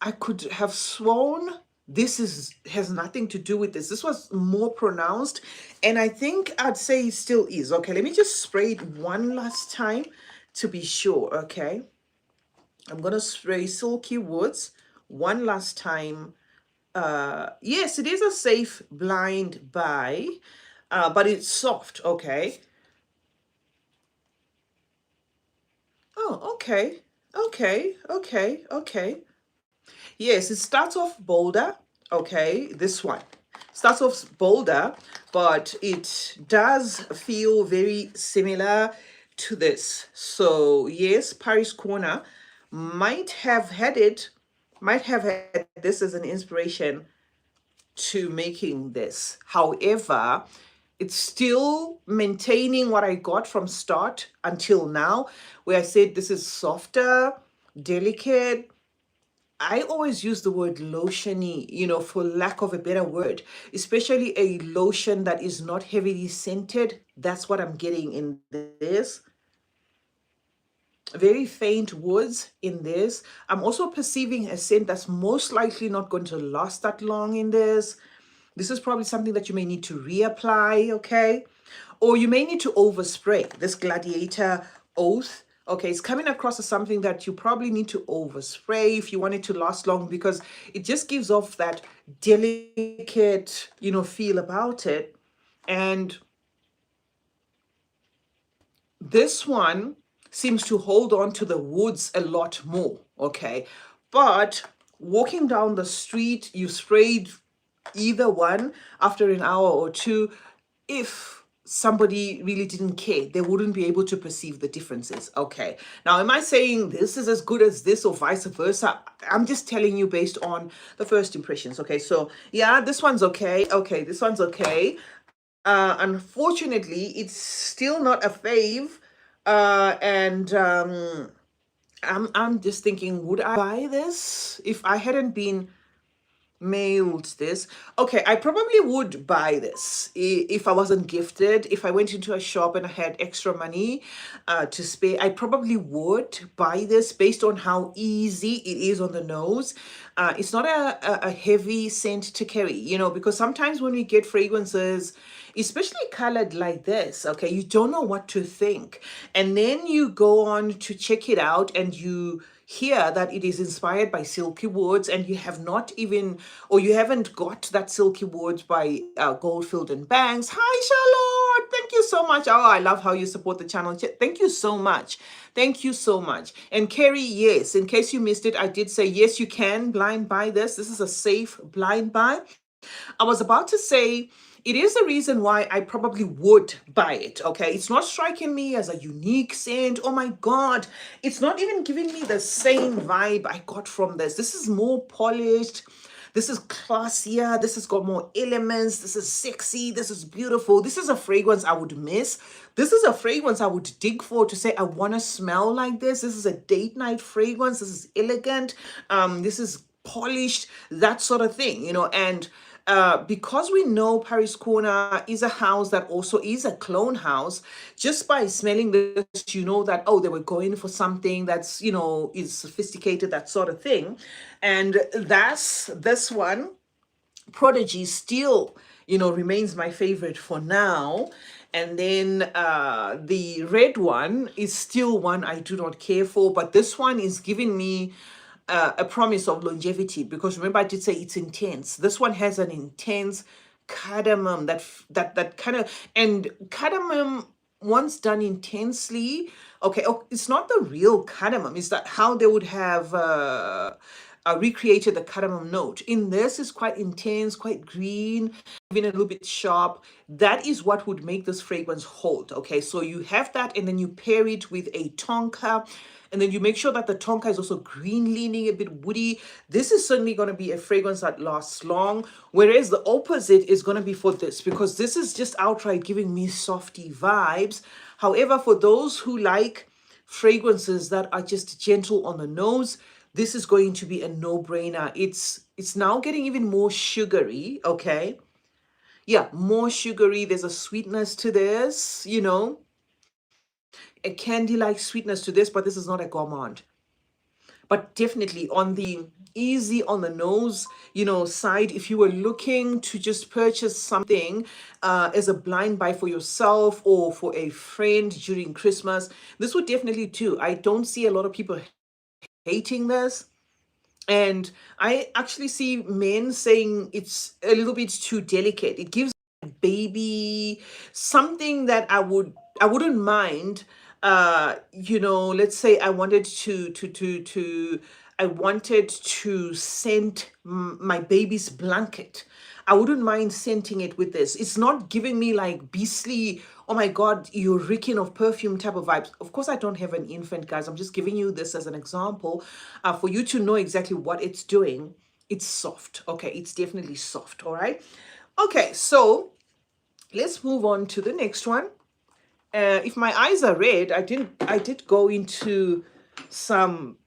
I could have sworn has nothing to do with this. This was more pronounced, and I think I'd say it still is. Okay, let me just spray it one last time to be sure. Okay, I'm gonna spray Silky Woods one last time. Yes, it is a safe blind buy, but it's soft. Okay. Oh, okay. Okay. Yes, it starts off bolder. Okay, this one starts off bolder, but it does feel very similar to this. So yes, Paris Corner might have had this as an inspiration to making this. However, it's still maintaining what I got from start until now, where I said this is softer, delicate. I always use the word lotiony, for lack of a better word, especially a lotion that is not heavily scented. That's what I'm getting in this. Very faint woods in this. I'm also perceiving a scent that's most likely not going to last that long in this. This is probably something that you may need to reapply, okay? Or you may need to overspray. This Gladiator Oath, okay, it's coming across as something that you probably need to overspray if you want it to last long, because it just gives off that delicate, feel about it. And this one seems to hold on to the woods a lot more, okay? But walking down the street, you sprayed either one after an hour or two. If somebody really didn't care, they wouldn't be able to perceive the differences. Okay, now am I saying this is as good as this or vice versa? I'm just telling you based on the first impressions. Okay, so yeah, this one's okay. Okay, this one's okay. Unfortunately, it's still not a fave. And I'm just thinking, would I buy this if I hadn't been mailed this. Okay, I probably would buy this if I wasn't gifted. If I went into a shop and I had extra money to spare, I probably would buy this based on how easy it is on the nose. It's not a heavy scent to carry, you know, because sometimes when we get fragrances, especially colored like this, okay, you don't know what to think. And then you go on to check it out and you hear that it is inspired by silky woods, and you have not even, or you haven't got that silky woods by Goldfield and Banks. Hi Charlotte, thank you so much. Oh, I love how you support the channel. Thank you so much. Thank you so much. And Kerry, yes, in case you missed it, I did say yes, you can blind buy this. This is a safe blind buy. I was about to say it is the reason why I probably would buy it. Okay, it's not striking me as a unique scent. Oh my god, it's not even giving me the same vibe I got from this. This is more polished, this is classier, this has got more elements, this is sexy, this is beautiful. This is a fragrance I would miss. This is a fragrance I would dig for to say I want to smell like this. This is a date night fragrance. This is elegant, this is polished, that sort of thing, you know. And because we know Paris Corner is a house that also is a clone house, just by smelling this, you know that, oh, they were going for something that's, you know, is sophisticated, that sort of thing. And that's this one. Prodigy still, you know, remains my favorite for now. And then the red one is still one I do not care for, but this one is giving me a promise of longevity, because remember I did say it's intense. This one has an intense cardamom that kind of, and cardamom once done intensely, okay, oh, it's not the real cardamom, it's that how they would have recreated the cardamom note. In this is quite intense, quite green, even a little bit sharp. That is what would make this fragrance hold. Okay, so you have that, and then you pair it with a tonka, and then you make sure that the tonka is also green leaning, a bit woody. This is certainly going to be a fragrance that lasts long, whereas the opposite is going to be for this, because this is just outright giving me softy vibes. However, for those who like fragrances that are just gentle on the nose, this is going to be a no-brainer. It's now getting even more sugary, okay? Yeah, more sugary. There's a sweetness to this, you know, a candy-like sweetness to this, but this is not a gourmand. But definitely on the easy on the nose, you know, side, if you were looking to just purchase something as a blind buy for yourself or for a friend during Christmas, this would definitely do. I don't see a lot of people hating this. And I actually see men saying it's a little bit too delicate. It gives baby something that I wouldn't mind. You know, let's say I wanted to scent my baby's blanket. I wouldn't mind scenting it with this. It's not giving me like beastly, oh my god, you're reeking of perfume type of vibes. Of course, I don't have an infant, guys. I'm just giving you this as an example for you to know exactly what it's doing. It's soft. Okay, it's definitely soft. All right. Okay, so let's move on to the next one. If my eyes are red, I did go into some,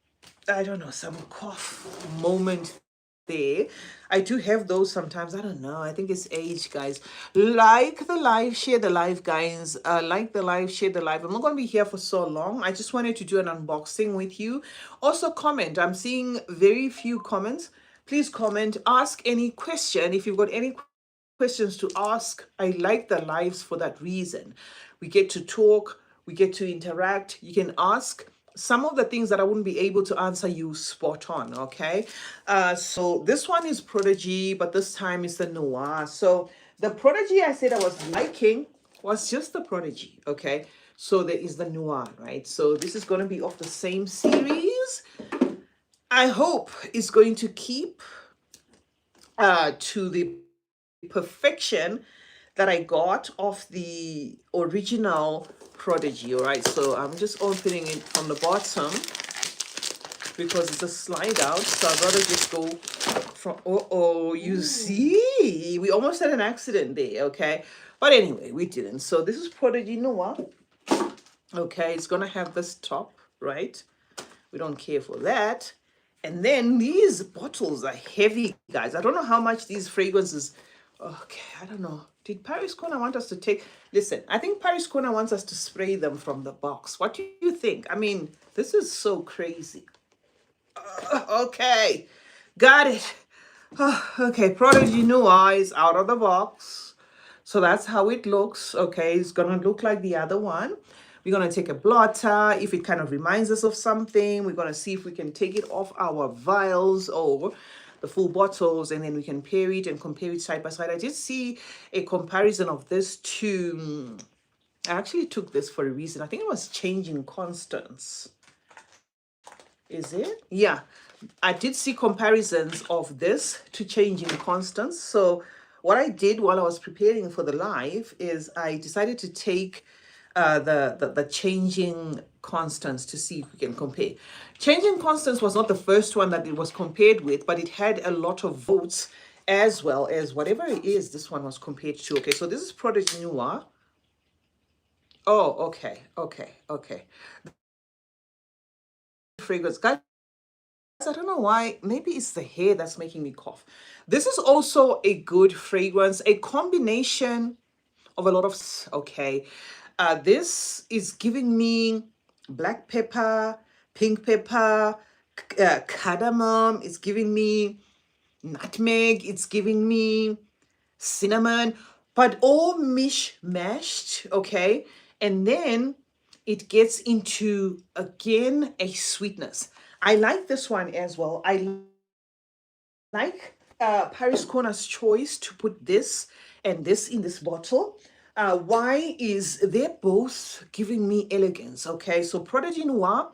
I don't know, some cough moment there. I do have those sometimes. I don't know. I think it's age, guys. Like the live, share the live, guys. Like the live, share the live. I'm not going to be here for so long. I just wanted to do an unboxing with you. Also, comment. I'm seeing very few comments. Please comment. Ask any question. If you've got any questions to ask, I like the lives for that reason. We get to talk, we get to interact. You can ask some of the things that I wouldn't be able to answer you spot on. Okay, so this one is Prodigy, but this time is the Noir. So the Prodigy I said I was liking was just the Prodigy. Okay, so there is the Noir, right? So this is going to be of the same series. I hope it's going to keep to the perfection that I got of the original Prodigy. All right, so I'm just opening it from the bottom because it's a slide out, so I'd rather just go from, oh, you see, we almost had an accident there. Okay, but anyway, we didn't. So this is Prodigy Noir. Okay, it's gonna have this top, right? We don't care for that. And then these bottles are heavy, guys. I don't know how much these fragrances. Okay, I don't know. Did Paris Corner want us to take? Listen, I think Paris Corner wants us to spray them from the box. What do you think? I mean, this is so crazy. Okay, got it. Okay, Prodigy Noir is out of the box. So that's how it looks. Okay, it's gonna look like the other one. We're gonna take a blotter. If it kind of reminds us of something, we're gonna see if we can take it off our vials or the full bottles, and then we can pair it and compare it side by side. I did see a comparison of this to, I actually took this for a reason. I think it was Changing Constants. Is it? Yeah. I did see comparisons of this to Changing Constants. So what I did while I was preparing for the live is I decided to take the Changing Constants to see if we can compare. Changing Constants was not the first one that it was compared with, but it had a lot of votes as well as whatever it is this one was compared to. Okay, so this is Prodigy Noir. Oh, okay. Fragrance. Guys, I don't know why. Maybe it's the hair that's making me cough. This is also a good fragrance, a combination of a lot of, okay. This is giving me black pepper, pink pepper, cardamom. It's giving me nutmeg. It's giving me cinnamon, but all mishmashed, okay? And then it gets into, again, a sweetness. I like this one as well. I like Paris Corner's choice to put this and this in this bottle. Why is they're both giving me elegance, okay? So Prodigy Noir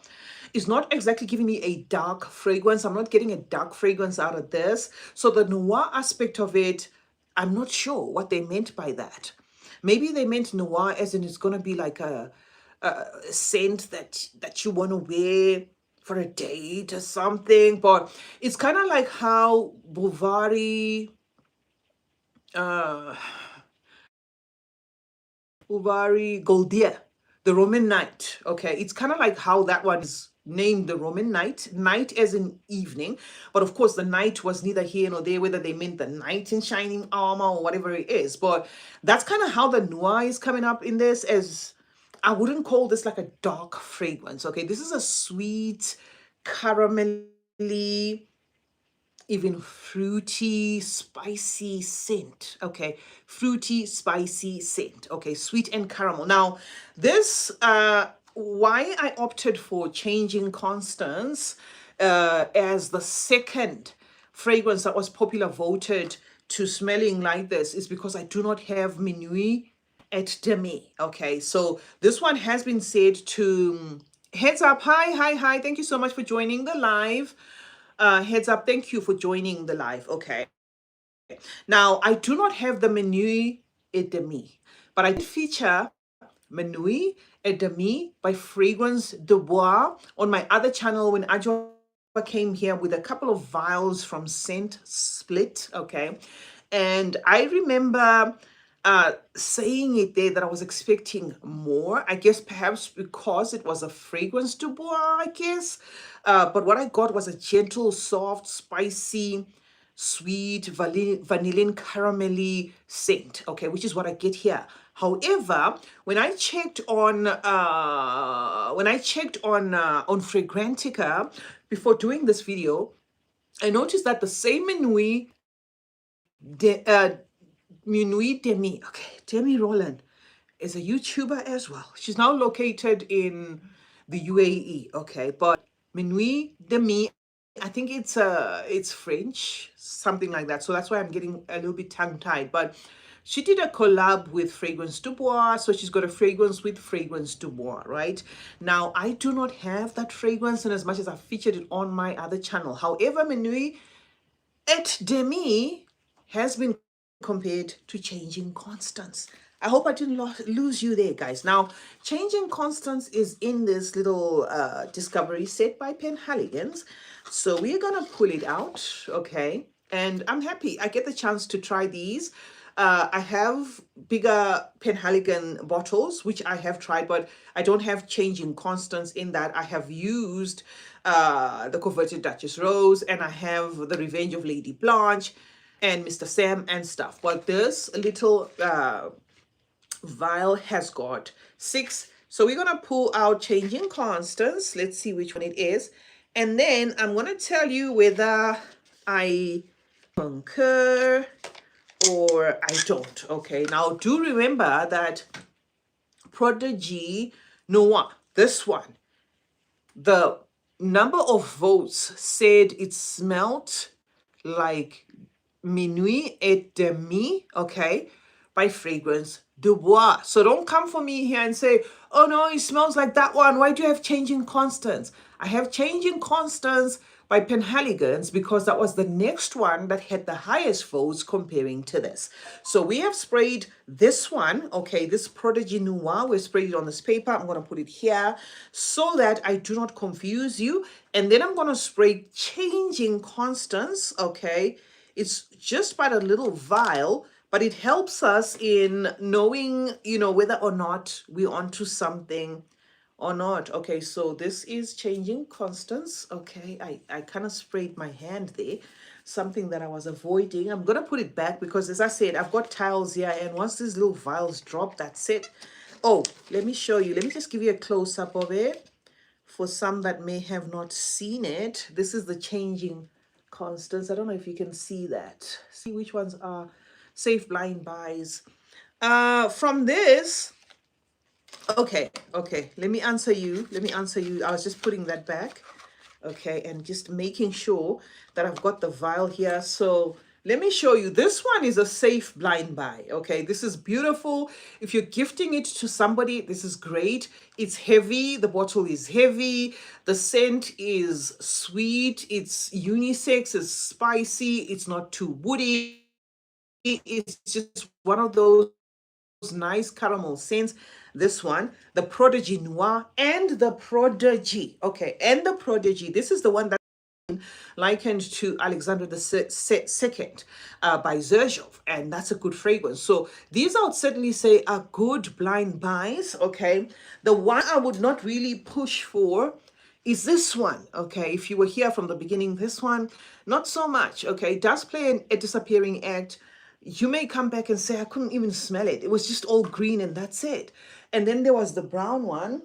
is not exactly giving me a dark fragrance. I'm not getting a dark fragrance out of this. So the noir aspect of it, I'm not sure what they meant by that. Maybe they meant noir as in it's going to be like a scent that you want to wear for a date or something. But it's kind of like how Bouvari Goldia, the Roman Night. Okay, it's kind of like how that one is named the Roman Night. Night as in evening, but of course the night was neither here nor there, whether they meant the knight in shining armor or whatever it is. But that's kind of how the noir is coming up in this. As I wouldn't call this like a dark fragrance. Okay, this is a sweet, caramelly, even fruity, spicy scent. Okay, fruity, spicy scent. Okay, sweet and caramel. Now, this, why I opted for Changing Constants as the second fragrance that was popular voted to smelling like this is because I do not have Minuit et Demi. Okay, so this one has been said to, heads up, hi, thank you so much for joining the live. Heads up, thank you for joining the live. Okay, now I do not have the Minuit et Demi, but I did feature Minuit et Demi by Fragrance de Bois on my other channel when Ajwa came here with a couple of vials from Scent Split. Okay, and I remember saying it there that I was expecting more. I guess perhaps because it was a Fragrance de Bois, I guess. But what I got was a gentle, soft, spicy, sweet, vanillin caramelly scent. Okay, which is what I get here. However, when I checked on Fragrantica before doing this video, I noticed that the same Minuit Demi, okay, Demi Roland is a YouTuber as well. She's now located in the UAE, okay, but Minuit Demi, I think it's French, something like that. So that's why I'm getting a little bit tongue-tied. But she did a collab with Fragrance du Bois, so she's got a fragrance with Fragrance du Bois, right? Now, I do not have that fragrance, and as much as I've featured it on my other channel. However, Minuit et Demi has been compared to Changing Constants. I hope I didn't lose you there, guys. Now, Changing Constants is in this little discovery set by Penhaligon's. So we're going to pull it out, okay? And I'm happy I get the chance to try these. I have bigger Penhaligon bottles, which I have tried, but I don't have changing constants in that. I have used the Converted Duchess Rose, and I have the Revenge of Lady Blanche and Mr. Sam and stuff. But this little vial has got 6. So we're going to pull out changing constants. Let's see which one it is. And then I'm going to tell you whether I concur or I don't. Okay, now do remember that Prodigy Noir, this one, the number of votes said it smelled like Minuit et Demi, okay, by Fragrance du Bois. So don't come for me here and say, oh no, it smells like that one. Why do you have changing constants? I have changing constants by Penhaligons because that was the next one that had the highest votes comparing to this. So we have sprayed this one, okay, this Prodigy Noir. We sprayed it on this paper. I'm going to put it here so that I do not confuse you. And then I'm going to spray changing constants, okay. It's just by a little vial, but it helps us in knowing, whether or not we're onto something or not. Okay, so this is changing constants. Okay, I kind of sprayed my hand there, something that I was avoiding. I'm going to put it back because, as I said, I've got tiles here, and once these little vials drop, that's it. Oh, let me show you. Let me just give you a close-up of it for some that may have not seen it. This is the changing constants. I don't know if you can see that. See which ones are safe blind buys. From this, okay, let me answer you. I was just putting that back, okay, and just making sure that I've got the vial here. So let me show you. This one is a safe blind buy, okay. This is beautiful. If you're gifting it to somebody, this is great. It's heavy. The bottle is heavy. The scent is sweet. It's unisex. It's spicy. It's not too woody. It's just one of those nice caramel scents. This one, the Prodigy Noir and the Prodigy, okay, and the Prodigy. This is the one that likened to Alexander the Second by Zerjov, and that's a good fragrance. So these I would certainly say are good blind buys, okay. The one I would not really push for is this one, okay. If you were here from the beginning, this one, not so much, okay. It does play a disappearing act. You may come back and say, I couldn't even smell it. It was just all green and that's it. And then there was the brown one.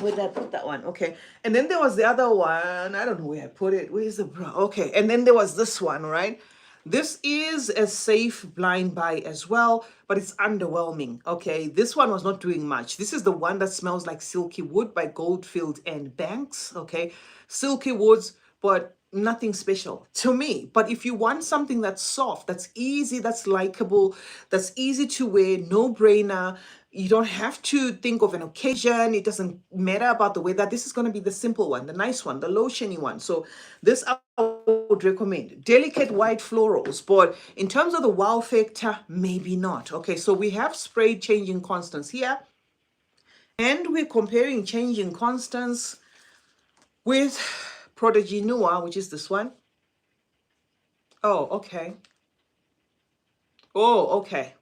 Where did I put that one? Okay. And then there was the other one. I don't know where I put it. Where's the brown? Okay. And then there was this one, right? This is a safe blind buy as well, but it's underwhelming. Okay. This one was not doing much. This is the one that smells like Silky Wood by Goldfield and Banks. Okay. Silky Woods, but nothing special to me. But if you want something that's soft, that's easy, that's likable, that's easy to wear, no brainer, you don't have to think of an occasion. It doesn't matter about the weather. This is going to be the simple one, the nice one, the lotiony one. So this I would recommend. Delicate white florals, but in terms of the wow factor, maybe not. Okay, so we have sprayed changing constants here, and we're comparing changing constants with Prodigy Noir, which is this one. Oh, okay. Oh, okay.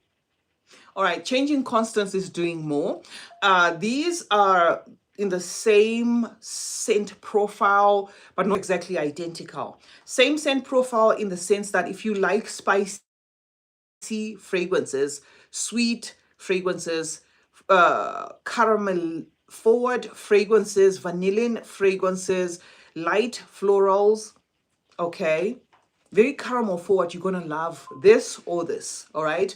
All right, changing constants is doing more. These are in the same scent profile, but not exactly identical. Same scent profile in the sense that if you like spicy fragrances, sweet fragrances, caramel forward fragrances, vanillin fragrances, light florals, okay, very caramel forward, you're gonna love this or this. All right.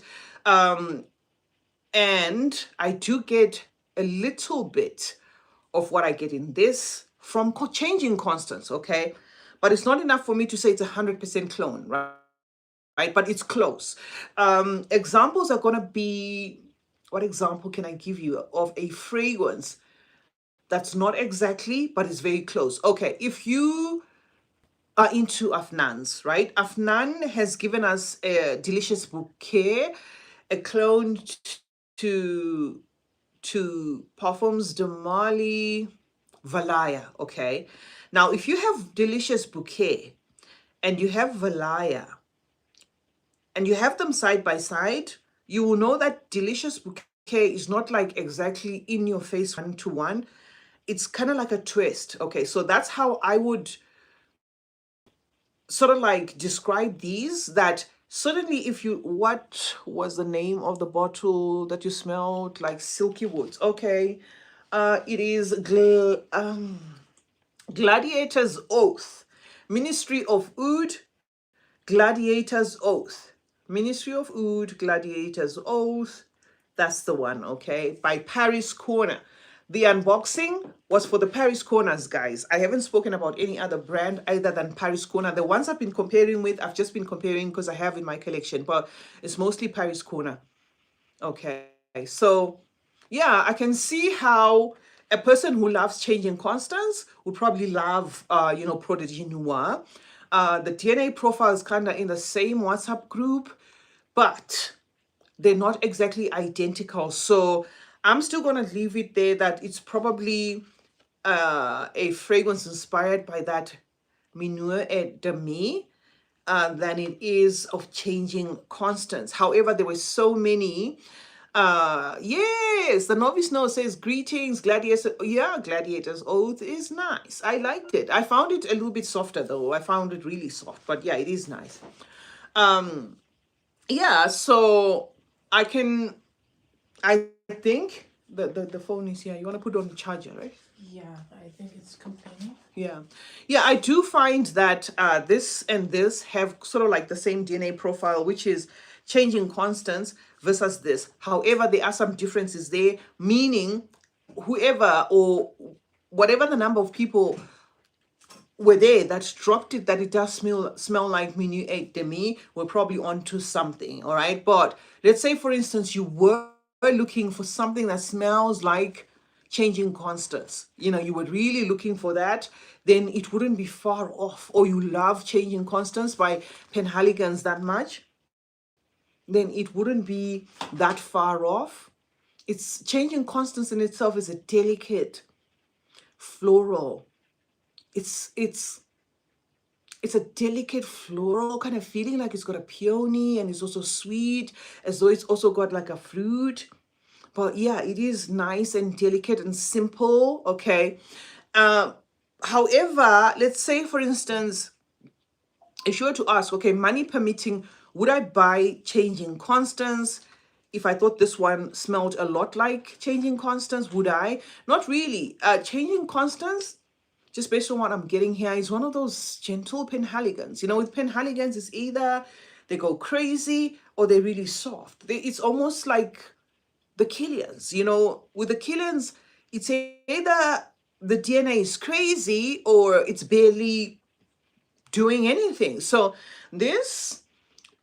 And I do get a little bit of what I get in this from changing constants, okay? But it's not enough for me to say it's 100% clone, right? But it's close. Examples are gonna be, what example can I give you of a fragrance that's not exactly, but it's very close? Okay, if you are into Afnan's, right? Afnan has given us a delicious bouquet, a clone to Parfums de Mali Valaya, okay? Now, if you have delicious bouquet and you have Valaya, and you have them side by side, you will know that Delicious Bouquet is not like exactly in your face one to one. It's kind of like a twist. Okay, so that's how I would sort of like describe these. That certainly, if you, what was the name of the bottle that you smelled like silky woods? Okay, it is Gladiator's Oath, Ministry of Oud, Gladiator's Oath. Ministry of Oud, Gladiator's Oath. That's the one, okay? By Paris Corner. The unboxing was for the Paris Corners, guys. I haven't spoken about any other brand other than Paris Corner. The ones I've been comparing with, I've just been comparing because I have in my collection, but it's mostly Paris Corner. Okay, so yeah, I can see how a person who loves Changing Constance would probably love, Prodigy Noir. The DNA profile is kind of in the same WhatsApp group, but they're not exactly identical. So I'm still going to leave it there that it's probably a fragrance inspired by that Minuit et Demi than it is of Changing Constance. However, there were so many. Yes, the novice no says greetings, Gladiator. Yeah, Gladiator's Oath is nice. I liked it. I found it a little bit softer though. I found it really soft, but yeah, it is nice. Yeah, so I think the phone is here. You want to put on the charger, right? Yeah, I think it's complaining. Yeah, I do find that this and this have sort of like the same DNA profile, which is Changing Constance versus this. However, there are some differences there, meaning whoever or whatever the number of people were there that dropped it, that it does smell like Minuit et Demi, we're probably onto something, all right? But let's say, for instance, you were looking for something that smells like Changing Constance, you were really looking for that, then it wouldn't be far off. Or you love Changing Constance by Penhaligon's that much, then it wouldn't be that far off. It's Changing Constance in itself is a delicate floral. It's a delicate floral kind of feeling, like it's got a peony and it's also sweet, as though it's also got like a fruit. But yeah, it is nice and delicate and simple, okay? However, let's say, for instance, if you were to ask, okay, money permitting, would I buy Changing Constance? If I thought this one smelled a lot like Changing Constance, would I? Not really. Changing Constance, just based on what I'm getting here, is one of those gentle Penhaligons. With Penhaligons, it's either they go crazy or they're really soft. It's almost like the Killians. With the Killians, it's either the DNA is crazy or it's barely doing anything. So this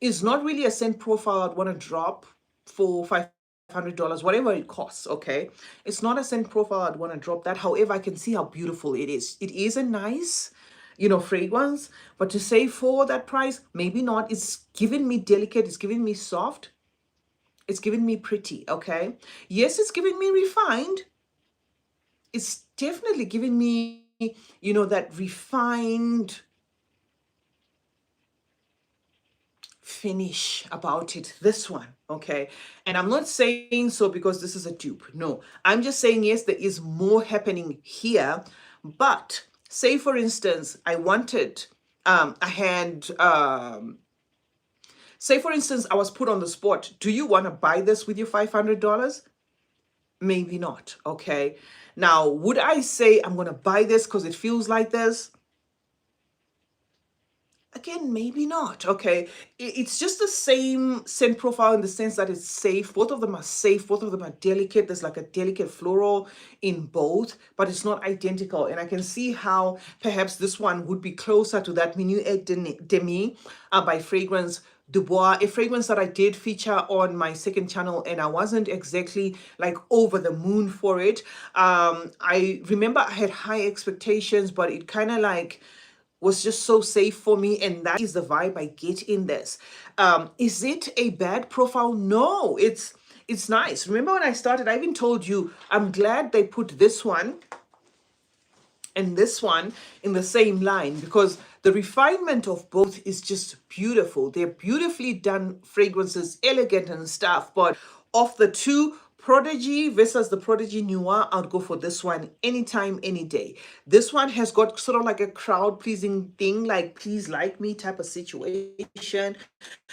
is not really a scent profile I'd want to drop for $500, whatever it costs, okay? It's not a scent profile I'd want to drop that. However, I can see how beautiful it is. It is a nice, fragrance, but to say for that price, maybe not. It's giving me delicate, it's giving me soft, it's giving me pretty, okay? Yes, it's giving me refined. It's definitely giving me, that refined finish about it, this one, okay? And I'm not saying so because this is a dupe. No, I'm just saying, yes, there is more happening here. But say, for instance, I wanted, say, for instance, I was put on the spot. Do you want to buy this with your $500? Maybe not, okay? Now, would I say I'm going to buy this because it feels like this? Again, maybe not, okay? It's just the same scent profile in the sense that it's safe. Both of them are safe. Both of them are delicate. There's like a delicate floral in both, but it's not identical. And I can see how perhaps this one would be closer to that Minuit et Demi by Fragrance Dubois, a fragrance that I did feature on my second channel, and I wasn't exactly like over the moon for it. I remember I had high expectations, but it kind of like was just so safe for me, and that is the vibe I get in this. Is it a bad profile? No, it's nice. Remember when I started, I even told you I'm glad they put this one and this one in the same line, because the refinement of both is just beautiful. They're beautifully done fragrances, elegant and stuff. But of the two, Prodigy versus the Prodigy Noir, I'd go for this one anytime, any day. This one has got sort of like a crowd pleasing thing, like please like me type of situation,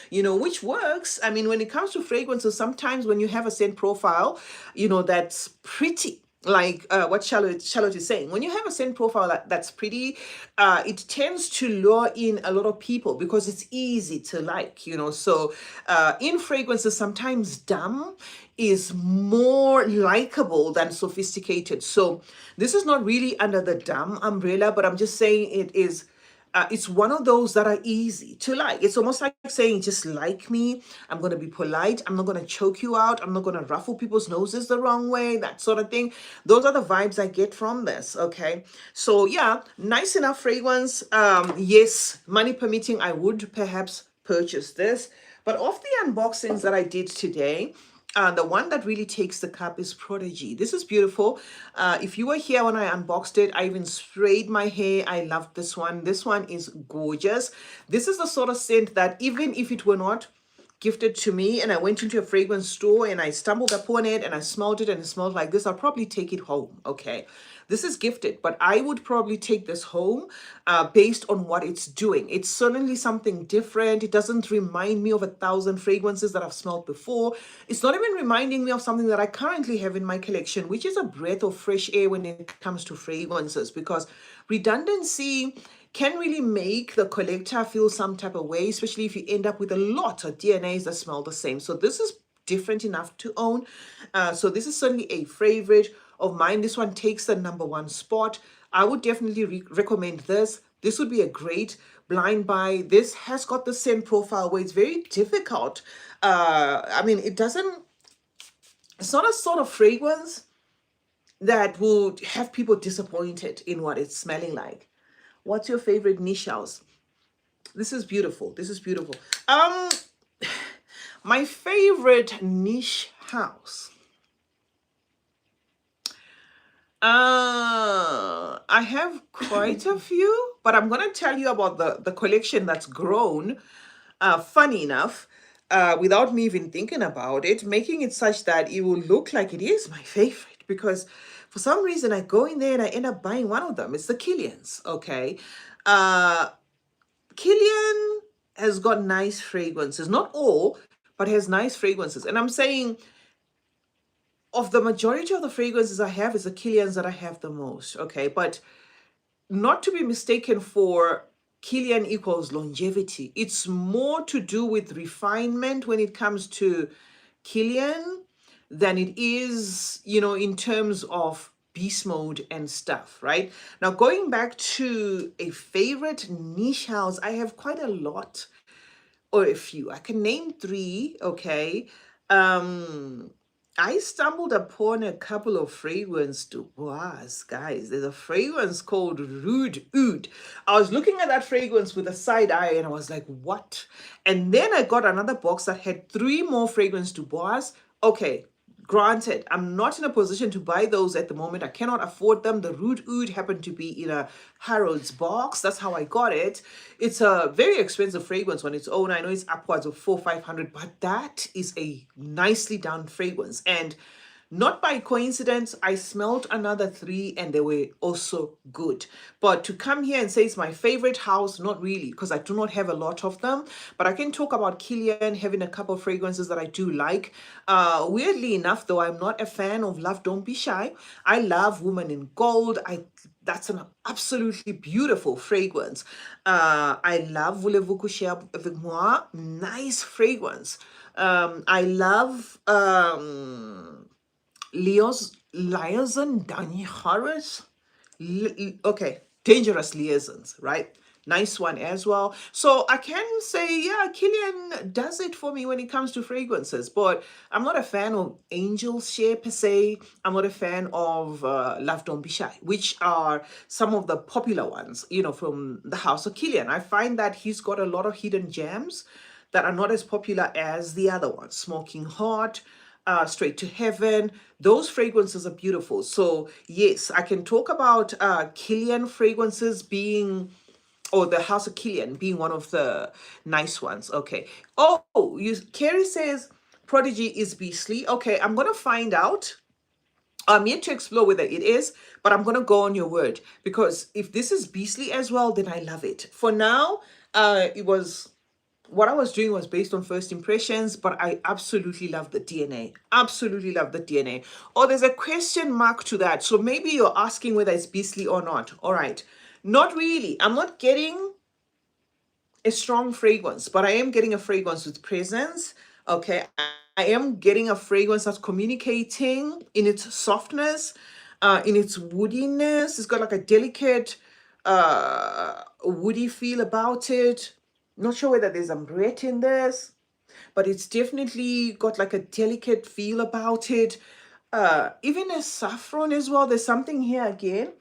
which works. I mean, when it comes to fragrances, sometimes when you have a scent profile, that's pretty. Like what Charlotte is saying, when you have a scent profile that's pretty, it tends to lure in a lot of people because it's easy to like. So in fragrances, sometimes dumb is more likable than sophisticated. So this is not really under the dumb umbrella, but I'm just saying it's one of those that are easy to like. It's almost like saying, just like me. I'm going to be polite. I'm not going to choke you out. I'm not going to ruffle people's noses the wrong way, that sort of thing. Those are the vibes I get from this. Okay. So yeah, nice enough fragrance. Yes, money permitting, I would perhaps purchase this. But of the unboxings that I did today, the one that really takes the cup is Prodigy. This is beautiful. If you were here when I unboxed it, I even sprayed my hair. I loved this one. This one is gorgeous. This is the sort of scent that even if it were not gifted to me and I went into a fragrance store and I stumbled upon it and I smelled it and it smelled like this, I'll probably take it home. Okay. This is gifted, but I would probably take this home based on what it's doing. It's certainly something different. It doesn't remind me of 1,000 fragrances that I've smelled before. It's not even reminding me of something that I currently have in my collection, which is a breath of fresh air when it comes to fragrances, because redundancy can really make the collector feel some type of way, especially if you end up with a lot of DNAs that smell the same. So this is different enough to own. So this is certainly a favorite of mine. This one takes the #1 spot. I would definitely recommend this. This would be a great blind buy. This has got the scent profile where it's very difficult. I mean, it's not a sort of fragrance that would have people disappointed in what it's smelling like. What's your favorite niche house? This is beautiful. This is beautiful. My favorite niche house. I have quite a few, but I'm going to tell you about the collection that's grown, funny enough, without me even thinking about it, making it such that it will look like it is my favorite, because for some reason I go in there and I end up buying one of them. It's the Kilian's, okay? Kilian has got nice fragrances, not all, but has nice fragrances. And I'm saying, of the majority of the fragrances I have, it's the Kilian's that I have the most, okay? But not to be mistaken for Kilian equals longevity. It's more to do with refinement when it comes to Kilian than it is, in terms of beast mode and stuff, right? Now, going back to a favorite niche house, I have quite a lot, or a few. I can name 3, okay? I stumbled upon a couple of fragrance dubois, guys. There's a fragrance called Rude Oud. I was looking at that fragrance with a side eye and I was like, what? And then I got another box that had 3 more fragrance dubois. Okay, granted, I'm not in a position to buy those at the moment. I cannot afford them. The Rude Oud happened to be in a Harrods box. That's how I got it. It's a very expensive fragrance on its own. I know it's upwards of 400-500, but that is a nicely done fragrance. And not by coincidence, I smelled another 3 and they were also good. But to come here and say it's my favorite house, not really, because I do not have a lot of them. But I can talk about Kilian having a couple of fragrances that I do like. Weirdly enough, though, I'm not a fan of Love Don't Be Shy. I love Woman in Gold. That's an absolutely beautiful fragrance. I love Voulez-vous coucher avec moi? Nice fragrance. I love Liaison Dangerous. Okay, Dangerous Liaisons, right? Nice one as well. So I can say, yeah, Kilian does it for me when it comes to fragrances, but I'm not a fan of Angel's Share per se. I'm not a fan of Love Don't Be Shy, which are some of the popular ones, from the house of Kilian. I find that he's got a lot of hidden gems that are not as popular as the other ones. Smoking Hot, Straight to Heaven. Those fragrances are beautiful. So yes, I can talk about Killian fragrances being, or the House of Killian being one of the nice ones. Okay. Oh, Carrie says Prodigy is beastly. Okay, I'm gonna find out. I'm yet to explore whether it is, but I'm gonna go on your word, because if this is beastly as well, then I love it. For now, it was, what I was doing was based on first impressions, but I absolutely love the DNA. Absolutely love the DNA. Oh, there's a question mark to that. So maybe you're asking whether it's beastly or not. All right. Not really. I'm not getting a strong fragrance, but I am getting a fragrance with presence. Okay. I am getting a fragrance that's communicating in its softness, in its woodiness. It's got like a delicate, woody feel about it. Not sure whether there's ambrette in this, but it's definitely got like a delicate feel about it. Even a saffron as well. There's something here again.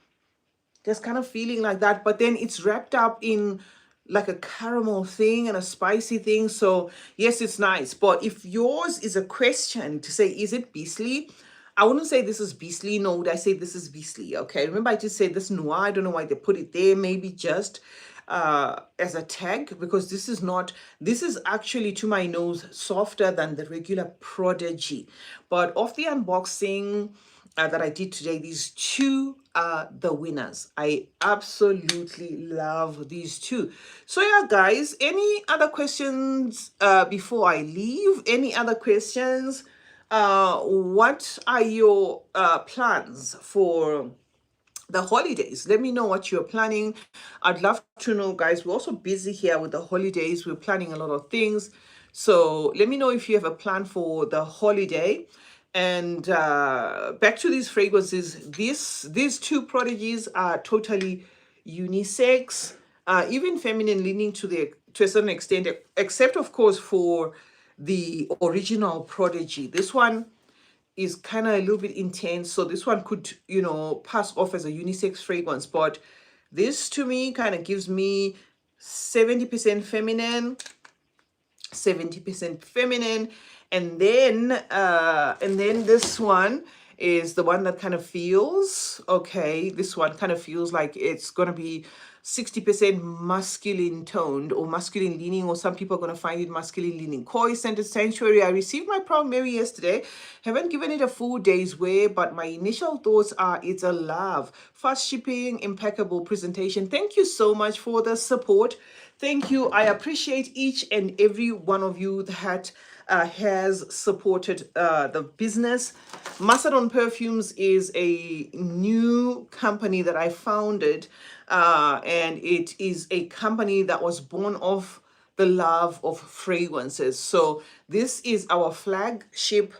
Just kind of feeling like that, but then it's wrapped up in like a caramel thing and a spicy thing. So yes, it's nice. But if yours is a question to say, is it beastly? I wouldn't say this is beastly. No, would I say this is beastly? Okay, remember I just said this noir. I don't know why they put it there. Maybe just as a tag, because this is not, this is actually to my nose softer than the regular Prodigy. But off the unboxing that I did today, these two are the winners. I absolutely love these two. So yeah, guys, any other questions before I leave? Any other questions? What are your plans for the holidays? Let me know what you're planning. I'd love to know, guys. We're also busy here with the holidays. We're planning a lot of things. So let me know if you have a plan for the holiday. And back to these fragrances. These two Prodigies are totally unisex, even feminine leaning to a certain extent, except of course for the original Prodigy. This one is kind of a little bit intense, so this one could, you know, pass off as a unisex fragrance. But this to me kind of gives me 70% feminine, 70% feminine, and then this one is the one that kind of feels okay. This one kind of feels like it's gonna be 60% masculine toned or masculine leaning, or some people are going to find it masculine leaning. Koi Scented Sanctuary. I received my Proud Mary yesterday. Haven't given it a full day's wear, but my initial thoughts are it's a love. Fast shipping, impeccable presentation. Thank you so much for the support. Thank you. I appreciate each and every one of you that has supported the business. Macedon Perfumes is a new company that I founded, and it is a company that was born of the love of fragrances. So this is our flagship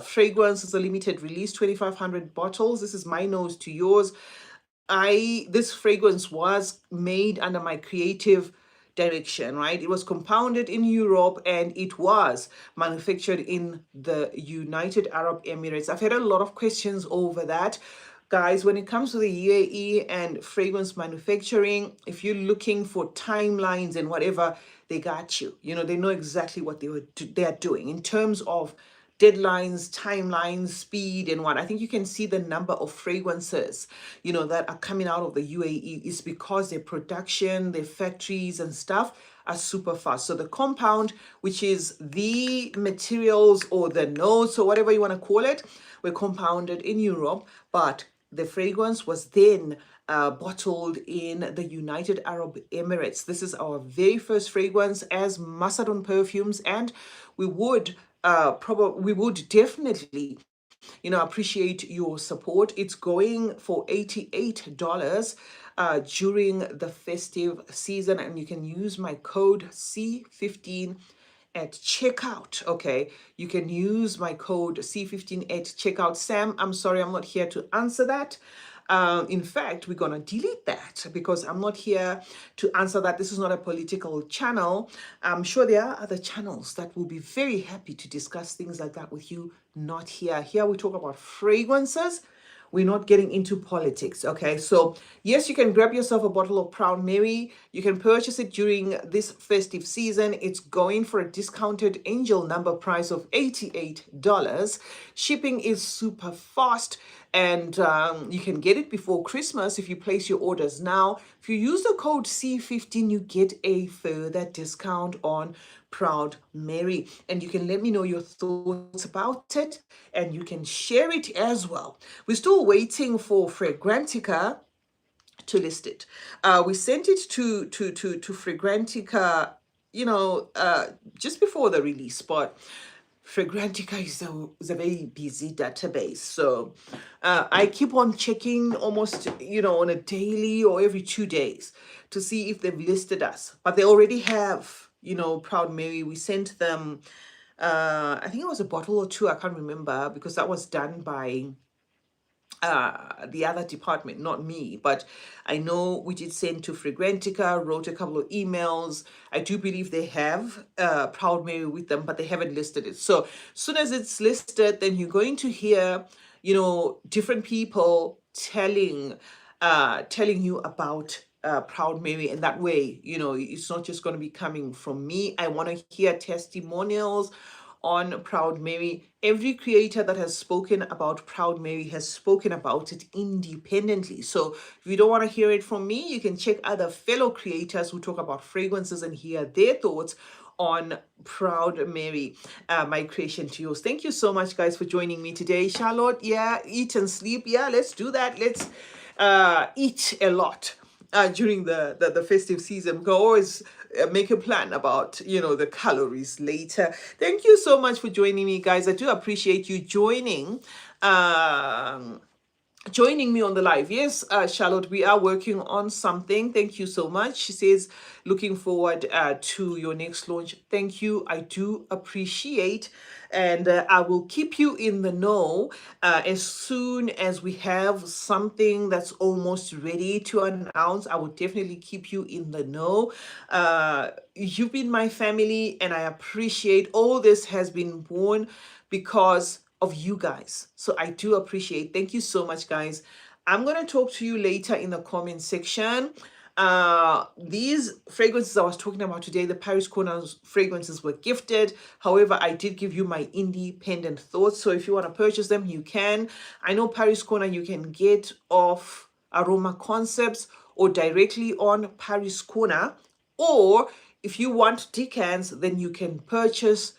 fragrance. It's a limited release, 2,500 bottles. This is my nose to yours. This fragrance was made under my creative direction, right? It was compounded in Europe and it was manufactured in the United Arab Emirates. I've had a lot of questions over that. Guys, when it comes to the UAE and fragrance manufacturing, if you're looking for timelines and whatever, they got you. You know, they know exactly what they are doing in terms of deadlines, timelines, speed, and what. I think you can see the number of fragrances, you know, that are coming out of the UAE is because their production, their factories and stuff are super fast. So the compound, which is the materials or the notes or whatever you want to call it, were compounded in Europe, but the fragrance was then bottled in the United Arab Emirates. This is our very first fragrance as Macedon Perfumes, and we would definitely, you know, appreciate your support. It's going for $88 during the festive season, and you can use my code C15 at checkout. Okay, you can use my code C15 at checkout. Sam, I'm sorry, I'm not here to answer that. In fact, we're going to delete that because I'm not here to answer that. This is not a political channel. I'm sure there are other channels that will be very happy to discuss things like that with you. Not here. Here we talk about fragrances. We're not getting into politics, okay? So, yes, you can grab yourself a bottle of Proud Mary. You can purchase it during this festive season. It's going for a discounted angel number price of $88. Shipping is super fast, and you can get it before Christmas if you place your orders now. If you use the code C15, you get a further discount on Proud Mary. And you can let me know your thoughts about it, and you can share it as well. We're still waiting for Fragrantica to list it. We sent it to Fragrantica, just before the release, but Fragrantica is a very busy database. So I keep on checking almost, on a daily or every 2 days to see if they've listed us. But they already have, Proud Mary. We sent them, I think it was a bottle or two. I can't remember because that was done by the other department, not me, but I know we did send to Fragrantica, wrote a couple of emails. I do believe they have Proud Mary with them, but they haven't listed it. So soon as it's listed, then you're going to hear, different people telling you about Proud Mary, and that way, it's not just going to be coming from me. I want to hear testimonials on Proud Mary. Every creator that has spoken about Proud Mary has spoken about it independently. So if you don't want to hear it from me, you can check other fellow creators who talk about fragrances and hear their thoughts on Proud Mary, my creation to yours. Thank you so much, guys, for joining me today. Charlotte, yeah, eat and sleep. Yeah, let's do that. Let's eat a lot during the festive season. We can always make a plan about the calories later. Thank you so much for joining me, guys. I do appreciate you joining me on the live. Yes, Charlotte, we are working on something. Thank you so much. She says, looking forward to your next launch. Thank you. I do appreciate, and I will keep you in the know as soon as we have something that's almost ready to announce. I will definitely keep you in the know. You've been my family, and I appreciate all this has been born because of you guys. So I do appreciate. Thank you so much, guys. I'm going to talk to you later in the comment section. These fragrances I was talking about today, the Paris Corner fragrances, were gifted. However, I did give you my independent thoughts. So if you want to purchase them, you can. I know Paris Corner you can get off Aroma Concepts or directly on Paris Corner. Or if you want decants, then you can purchase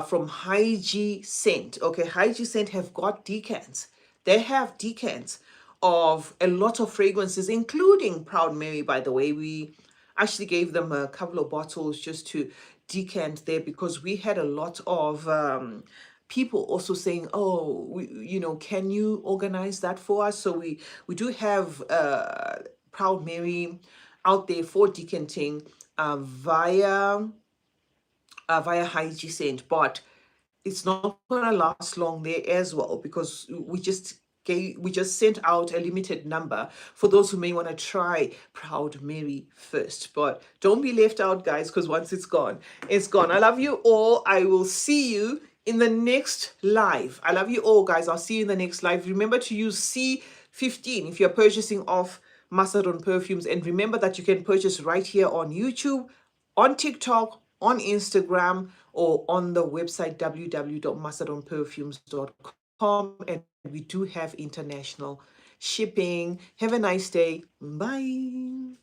from Hygie Scent. Okay, Hygie Scent have got decants. They have decants of a lot of fragrances, including Proud Mary, by the way. We actually gave them a couple of bottles just to decant there because we had a lot of people also saying, oh, can you organize that for us? So we do have Proud Mary out there for decanting via Hygie Scent, but it's not going to last long there as well because we just sent out a limited number for those who may want to try Proud Mary first. But don't be left out, guys, because once it's gone, it's gone. I love you all. I will see you in the next live. I love you all, guys. I'll see you in the next live. Remember to use C15 if you're purchasing off Macedon Perfumes, and remember that you can purchase right here on YouTube, on TikTok, on Instagram, or on the website www.macedonperfumes.com. And we do have international shipping. Have a nice day. Bye.